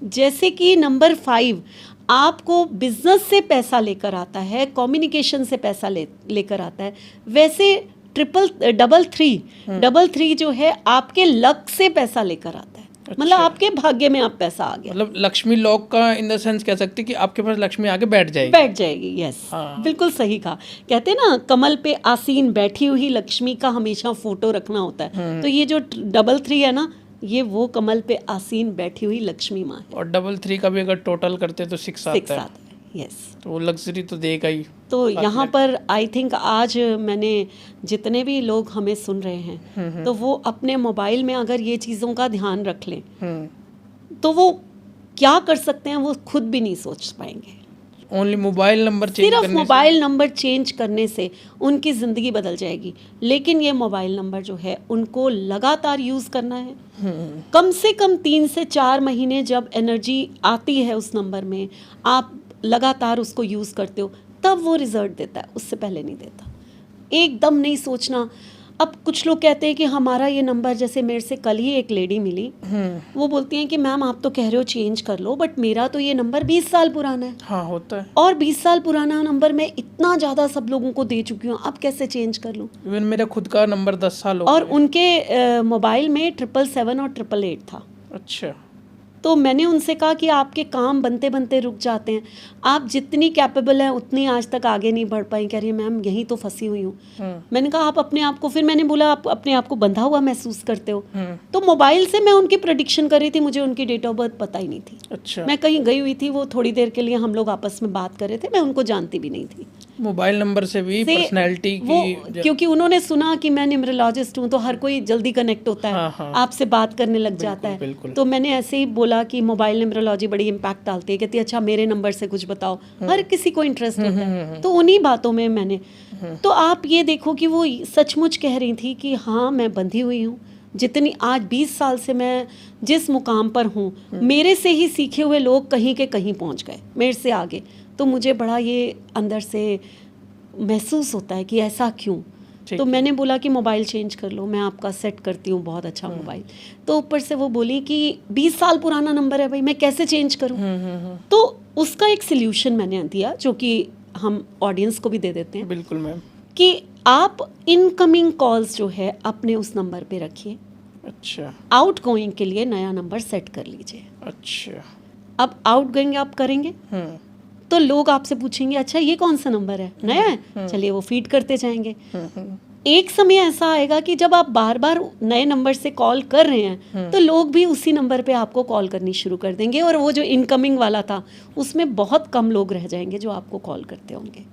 जैसे कि नंबर 5 आपको बिजनेस से पैसा लेकर आता है, कम्युनिकेशन से पैसा लेकर आता है, वैसे 333 जो है आपके लक से पैसा लेकर आता है। अच्छा। मतलब आपके भाग्य में आप पैसा आ गया। मतलब लक्ष्मी लॉक का इन द सेंस कह सकते कि आपके पास लक्ष्मी आके बैठ जाएगी। यस। हाँ। बिल्कुल सही कहा। कहते हैं ना कमल पे आसीन बैठी हुई लक्ष्मी का हमेशा फोटो रखना होता है। तो ये जो 33 है ना, ये वो कमल पे आसीन बैठी हुई लक्ष्मी माँ है। और 33 का भी अगर टोटल करते तो 6 आता है। यस। तो वो लग्जरी तो देगा ही। तो यहाँ पर आई थिंक आज मैंने जितने भी लोग हमें सुन रहे हैं तो वो अपने मोबाइल में अगर ये चीज़ों का ध्यान रख लें तो वो क्या कर सकते हैं वो खुद भी नहीं सोच पाएंगे। ओनली मोबाइल नंबर चेंज सिर्फ करने मोबाइल नंबर चेंज करने से उनकी ज़िंदगी बदल जाएगी। लेकिन ये मोबाइल नंबर जो है उनको लगातार यूज़ करना है। कम से कम 3 से 4 महीने जब एनर्जी आती है उस नंबर में, आप लगातार उसको यूज़ करते हो, तब वो रिजल्ट देता है, उससे पहले नहीं देता। एकदम नहीं सोचना। अब कुछ लोग कहते हैं कि हमारा ये नंबर, जैसे मेरे से कल ही एक लेडी मिली, वो बोलती हैं कि मैम आप तो कह रहे हो चेंज कर लो, बट मेरा तो ये नंबर 20 साल पुराना है। हाँ, होता है। और 20 साल पुराना नंबर मैं इतना ज़्यादा सब लोगों को दे चुकी हूँ, अब कैसे चेंज कर लूँ। इवन मेरा खुद का नंबर 10 साल हो और गए। उनके मोबाइल में 777 और 888 था। अच्छा। तो मैंने उनसे कहा कि आपके काम बनते बनते रुक जाते हैं, आप जितनी कैपेबल हैं उतनी आज तक आगे नहीं बढ़ पाई। कह रही है मैम यहीं तो फंसी हुई हूँ। मैंने कहा आप अपने आप को, फिर मैंने बोला आप अपने आप को बंधा हुआ महसूस करते हो। तो मोबाइल से मैं उनकी प्रेडिक्शन कर रही थी, मुझे उनकी डेट ऑफ बर्थ पता ही नहीं थी। अच्छा। मैं कहीं गई हुई थी, वो थोड़ी देर के लिए हम लोग आपस में बात कर रहे थे, मैं उनको जानती भी नहीं थी। मोबाइल नंबर से भी पर्सनैलिटी की, क्योंकि उन्होंने सुना कि मैं न्यूमरोलॉजिस्ट हूँ तो हर कोई जल्दी कनेक्ट होता है। हाँ। आपसे बात करने लग जाता है। बिल्कुल। तो मैंने ऐसे ही बोला कि मोबाइल न्यूमरोलॉजी बड़ी इम्पैक्ट डालती है। कहती अच्छा मेरे नंबर से कुछ बताओ। हर किसी को इंटरेस्ट होता है। तो उन्हीं बातों में मैंने, तो आप ये देखो कि वो सचमुच कह रही थी कि हाँ मैं बंधी हुई हूँ। जितनी आज 20 साल से मैं जिस मुकाम पर हूँ, मेरे से ही सीखे हुए लोग कहीं के कहीं पहुँच गए, मेरे से आगे। तो मुझे बड़ा ये अंदर से महसूस होता है कि ऐसा क्यों। तो मैंने बोला कि मोबाइल चेंज कर लो, मैं आपका सेट करती हूँ बहुत अच्छा मोबाइल। तो ऊपर से वो बोली कि 20 साल पुराना नंबर है भाई, मैं कैसे चेंज करूँ। तो उसका एक सल्यूशन मैंने दिया, जो कि हम ऑडियंस को भी दे देते हैं। बिल्कुल मैम। कि आप इनकमिंग कॉल्स जो है अपने उस नंबर पे रखिए। अच्छा। आउटगोइंग के लिए नया नंबर सेट कर लीजिए। अच्छा। अब आउटगोइंग आप करेंगे तो लोग आपसे पूछेंगे अच्छा ये कौन सा नंबर है, नया है, चलिए वो फीड करते जाएंगे। एक समय ऐसा आएगा कि जब आप बार बार नए नंबर से कॉल कर रहे हैं तो लोग भी उसी नंबर पे आपको कॉल करनी शुरू कर देंगे, और वो जो इनकमिंग वाला था उसमें बहुत कम लोग रह जाएंगे जो आपको कॉल करते होंगे।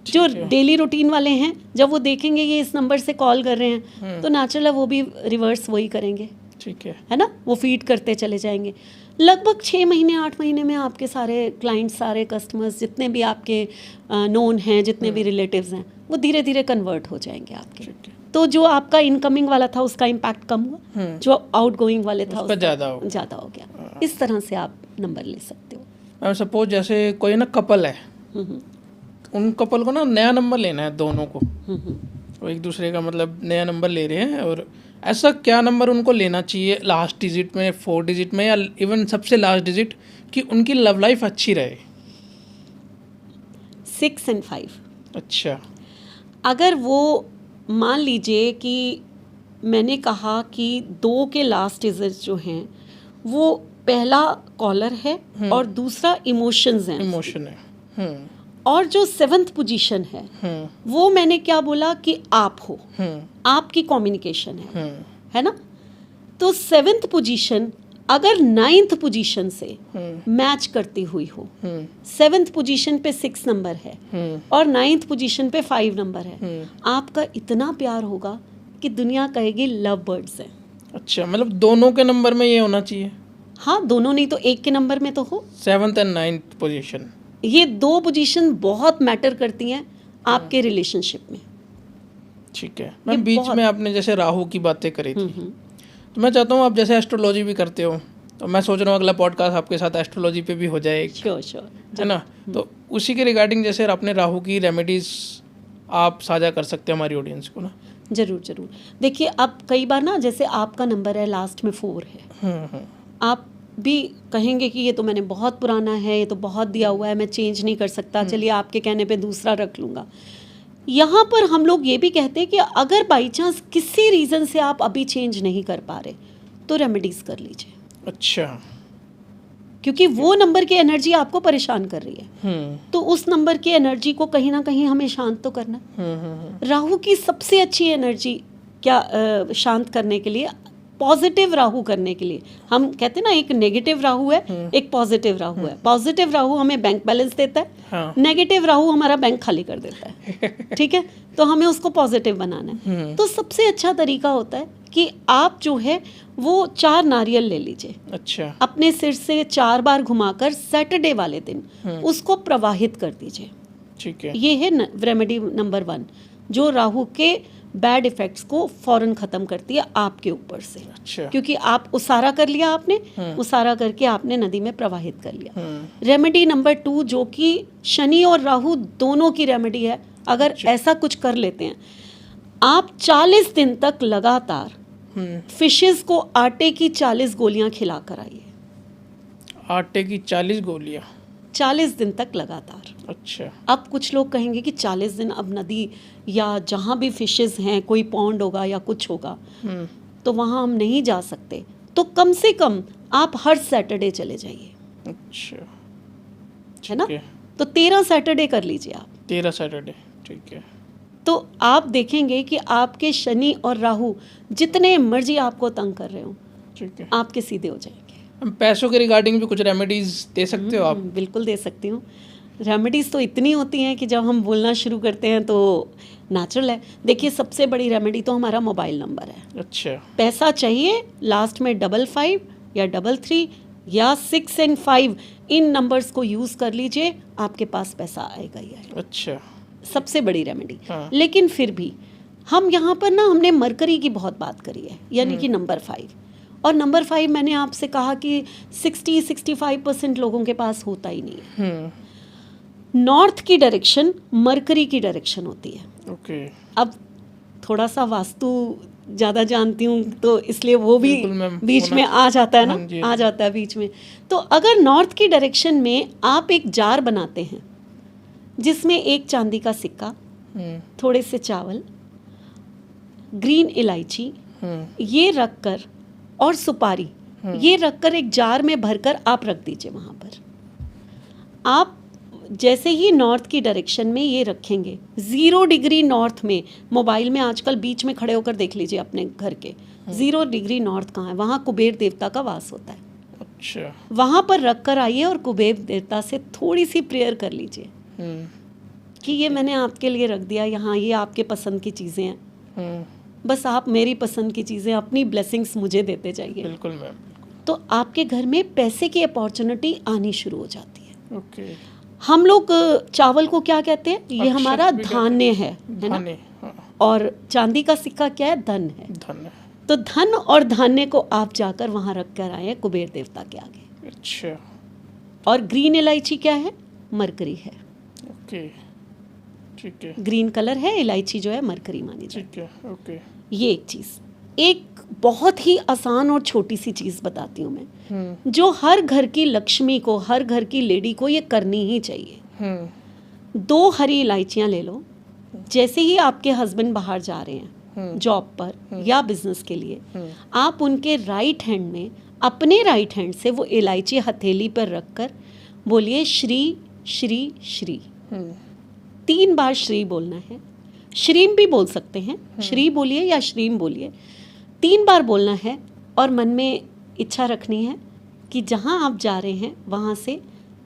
जो डेली रूटीन वाले हैं, जब वो देखेंगे ये इस नंबर से कॉल कर रहे हैं तो नेचुरल है वो भी रिवर्स वही करेंगे। ठीक है ना, वो फीड करते चले जाएंगे। लगभग 6 महीने 8 महीने में आपके सारे क्लाइंट्स, सारे कस्टमर्स, जितने भी आपके नोन हैं, जितने भी रिलेटिव्स हैं, वो धीरे धीरे कन्वर्ट हो जाएंगे आपके। तो जो आपका इनकमिंग वाला था उसका इम्पैक्ट कम हुआ, जो आउटगोइंग वाले था उसका ज़्यादा हो गया। इस तरह से आप नंबर ले सकते हो। मैम सपोज जैसे कोई ना कपल है, उन कपल को ना नया नंबर लेना है दोनों को, वो एक दूसरे का मतलब नया नंबर ले रहे हैं, और ऐसा क्या नंबर उनको लेना चाहिए लास्ट डिजिट में, 4 डिजिट में, या इवन सबसे लास्ट डिजिट, कि उनकी लव लाइफ अच्छी रहे? 6 और 5। अच्छा। अगर वो मान लीजिए कि मैंने कहा कि 2 के लास्ट डिजिट जो हैं वो पहला कॉलर है और दूसरा इमोशंस हैं, इमोशन है, और जो 7th पोजीशन है वो मैंने क्या बोला कि आप हो, आपकी कम्युनिकेशन है ना। तो 7th पोजीशन अगर 9th पोजीशन से मैच करती हुई हो, 7th पोजीशन पे 6 नंबर है और 9th पोजीशन पे 5 नंबर है, आपका इतना प्यार होगा कि दुनिया कहेगी लव बर्ड्स हैं। अच्छा, मतलब दोनों के नंबर में ये होना चाहिए? हाँ, दोनों नहीं तो एक के नंबर में तो हो। 7th और 9th पोजीशन, ये 2 पोजीशन बहुत मैटर करती हैं आपके रिलेशनशिप में। ठीक है मैम। बीच में आपने जैसे राहु की बातें करी थी, तो मैं चाहता हूँ आप जैसे एस्ट्रोलॉजी भी करते हो, तो मैं सोच रहा हूँ अगला पॉडकास्ट आपके साथ एस्ट्रोलॉजी पे भी हो जाए। श्योर है ना। तो उसी के रिगार्डिंग जैसे आपने राहु की रेमेडीज आप साझा कर सकते हैं हमारी ऑडियंस को ना। जरूर। देखिए, अब कई बार ना जैसे आपका नंबर है लास्ट में 4 है, आप भी कहेंगे कि ये तो मैंने बहुत पुराना है, ये तो बहुत दिया हुआ है, मैं चेंज नहीं कर सकता, चलिए आपके कहने पे दूसरा रख लूँगा। यहाँ पर हम लोग ये भी कहते हैं कि अगर बाई चांस किसी रीज़न से आप अभी चेंज नहीं कर पा रहे तो रेमेडीज़ कर लीजिए। अच्छा। क्योंकि वो नंबर की एनर्जी आपको परेशान कर रही है, तो उस नंबर की एनर्जी को कहीं ना कहीं हमें शांत तो करना है। राहु की सबसे अच्छी एनर्जी क्या शांत करने के लिए, पॉजिटिव राहु करने के लिए, हम कहते हैं ना एक नेगेटिव राहु है, एक पॉजिटिव राहु है। पॉजिटिव राहु हमें बैंक बैलेंस देता है, हाँ। नेगेटिव राहु हमारा बैंक खाली कर देता है। ठीक है, तो हमें उसको पॉजिटिव बनाना है। तो सबसे अच्छा तरीका होता है कि आप जो है वो 4 नारियल ले लीजिए। अच्छा। अपने सिर से 4 बार घुमाकर सैटरडे वाले दिन उसको प्रवाहित कर दीजिए। ठीक है। ये है रेमेडी नंबर 1, जो राहु के बैड इफेक्ट्स को फौरन खत्म करती है आपके ऊपर से। अच्छा। क्योंकि आप उसारा कर लिया, आपने उसारा करके आपने नदी में प्रवाहित कर लिया। रेमेडी नंबर 2, जो कि शनि और राहु दोनों की रेमेडी है, अगर ऐसा कुछ कर लेते हैं आप 40 दिन तक लगातार फिशेस को आटे की 40 गोलियां खिला कर आइए। आटे की 40 गोलियां 40 दिन तक लगातार। अच्छा। अब कुछ लोग कहेंगे कि 40 दिन अब नदी या जहाँ भी फिशेस हैं, कोई पॉन्ड होगा या कुछ होगा, तो वहाँ हम नहीं जा सकते, तो कम से कम आप हर सैटरडे चले जाइए। अच्छा, है ना। तो 13 सैटरडे कर लीजिए आप। 13 सैटरडे, ठीक है। तो आप देखेंगे कि आपके शनि और राहु जितने मर्जी आपको तंग कर रहे हो, ठीक है, आपके सीधे हो जाएंगे। हम पैसों के रिगार्डिंग भी कुछ रेमेडीज दे सकते हो आप? बिल्कुल दे सकती हूँ। रेमेडीज़ तो इतनी होती हैं कि जब हम बोलना शुरू करते हैं तो नेचुरल है। देखिए, सबसे बड़ी रेमेडी तो हमारा मोबाइल नंबर है। अच्छा। पैसा चाहिए, लास्ट में 55 या 33 या 6 और 5, इन नंबर्स को यूज़ कर लीजिए, आपके पास पैसा आएगा ही आएगा। अच्छा, सबसे बड़ी रेमेडी। हाँ। लेकिन फिर भी हम यहाँ पर ना हमने मरकरी की बहुत बात करी है, यानी कि नंबर 5, और नंबर 5 मैंने आपसे कहा कि 60-65% लोगों के पास होता ही नहीं है। नॉर्थ की डायरेक्शन मरकरी की डायरेक्शन होती है। ओके। अब थोड़ा सा वास्तु ज़्यादा जानती हूँ तो इसलिए वो भी बीच में आ जाता है ना, आ जाता है बीच में। तो अगर नॉर्थ की डायरेक्शन में आप एक जार बनाते हैं जिसमें एक चांदी का सिक्का, थोड़े से चावल, ग्रीन इलायची, ये रखकर, और सुपारी, ये रखकर एक जार में भरकर आप रख दीजिए वहाँ पर। आप जैसे ही नॉर्थ की डायरेक्शन में ये रखेंगे, 0 डिग्री नॉर्थ में, मोबाइल में आजकल बीच में खड़े होकर देख लीजिए अपने घर के, 0 डिग्री नॉर्थ कहाँ है, वहाँ कुबेर देवता का वास होता है। अच्छा। वहाँ पर रख कर आइए और कुबेर देवता से थोड़ी सी प्रेयर कर लीजिए कि ये मैंने आपके लिए रख दिया यहाँ, ये आपके पसंद की चीज़ें हैं, बस आप मेरी पसंद की चीज़ें, अपनी ब्लेसिंग्स मुझे देते जाइए। बिल्कुल मैम। तो आपके घर में पैसे की अपॉर्चुनिटी आनी शुरू हो जाती है। ओके। हम लोग चावल को क्या कहते हैं? ये अक्षत हमारा भी कहते धान्य है ना? धान्य, हाँ, और चांदी का सिक्का क्या है? धन है। धन। तो धन और धान्य को आप जाकर वहाँ रख कर आए हैं कुबेर देवता के आगे। अच्छा। और ग्रीन इलायची क्या है? मरकरी है। ओके, ठीक है, ग्रीन कलर है, इलायची जो है मरकरी मानी जाती ठीक है। ओके। है। ये एक चीज़। एक बहुत ही आसान और छोटी सी चीज़ बताती हूँ मैं, जो हर घर की लक्ष्मी को, हर घर की लेडी को ये करनी ही चाहिए। 2 हरी इलायचियाँ ले लो। जैसे ही आपके हस्बैंड बाहर जा रहे हैं जॉब पर या बिजनेस के लिए, आप उनके राइट हैंड में, अपने राइट हैंड से वो इलायची हथेली पर रखकर बोलिए श्री श्री श्री। 3 बार श्री बोलना है। श्रीम भी बोल सकते हैं, श्री बोलिए या श्रीम बोलिए। 3 बार बोलना है और मन में इच्छा रखनी है कि जहाँ आप जा रहे हैं वहाँ से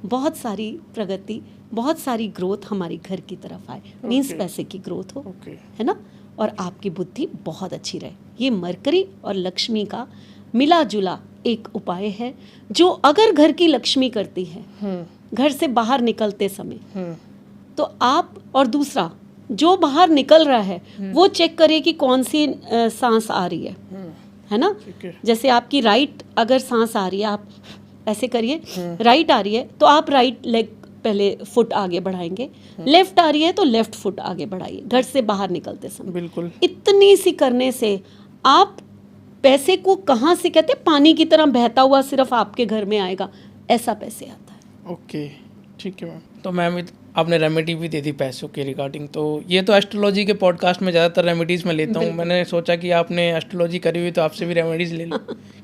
बहुत सारी प्रगति, बहुत सारी ग्रोथ हमारी घर की तरफ आए। मीन्स पैसे की ग्रोथ हो, है ना? और आपकी बुद्धि बहुत अच्छी रहे। ये मरकरी और लक्ष्मी का मिला जुला एक उपाय है, जो अगर घर की लक्ष्मी करती है घर से बाहर निकलते समय, तो आप, और दूसरा जो बाहर निकल रहा है वो चेक करे कि कौन सी सांस आ रही है ना? जैसे आपकी राइट अगर सांस आ रही है, आप ऐसे करिए, राइट आ रही है तो आप राइट लेग पहले फुट आगे बढ़ाएंगे, लेफ्ट आ रही है तो लेफ्ट फुट आगे बढ़ाइए घर से बाहर निकलते समय। बिल्कुल। इतनी सी करने से आप पैसे को, कहाँ से कहते हैं, पानी की तरह बहता हुआ सिर्फ आपके घर में आएगा, ऐसा पैसे आता है। ओके, ठीक है मैम। तो मैम आपने रेमेडी भी दे दी पैसों के रिगार्डिंग, तो ये तो एस्ट्रोलॉजी के पॉडकास्ट में ज़्यादातर रेमेडीज़ में लेता हूँ। मैंने सोचा कि आपने एस्ट्रोलॉजी करी हुई तो आपसे भी रेमेडीज़ ले लूँ,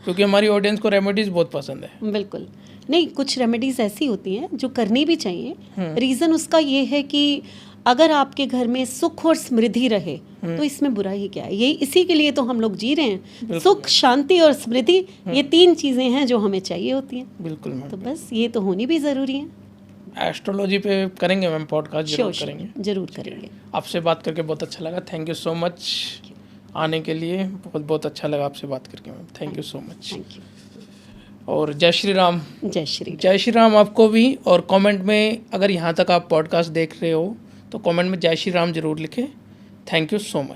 क्योंकि हमारी ऑडियंस को रेमेडीज़ बहुत पसंद है। बिल्कुल नहीं, कुछ रेमेडीज़ ऐसी होती हैं जो करनी भी चाहिए। रीज़न उसका ये है कि अगर आपके घर में सुख और समृद्धि रहे तो इसमें बुरा ही क्या है। यही इसी के लिए तो हम लोग जी रहे हैं। सुख, शांति और समृद्धि, ये 3 चीज़ें हैं जो हमें चाहिए होती हैं। बिल्कुल मैम। तो बस ये तो होनी भी ज़रूरी है। एस्ट्रोलॉजी पे करेंगे मैम पॉडकास्ट, जरूर करेंगे। जरूर करेंगे। आपसे बात करके बहुत अच्छा लगा। थैंक यू सो मच आने के लिए। बहुत बहुत अच्छा लगा आपसे बात करके ma'am. Thank you so much. Thank you. और जय श्री राम। जय श्री जय श्री राम आपको भी। और कमेंट में अगर यहाँ तक आप पॉडकास्ट देख रहे हो तो कमेंट में जय श्री राम जरूर लिखें। Thank you so much.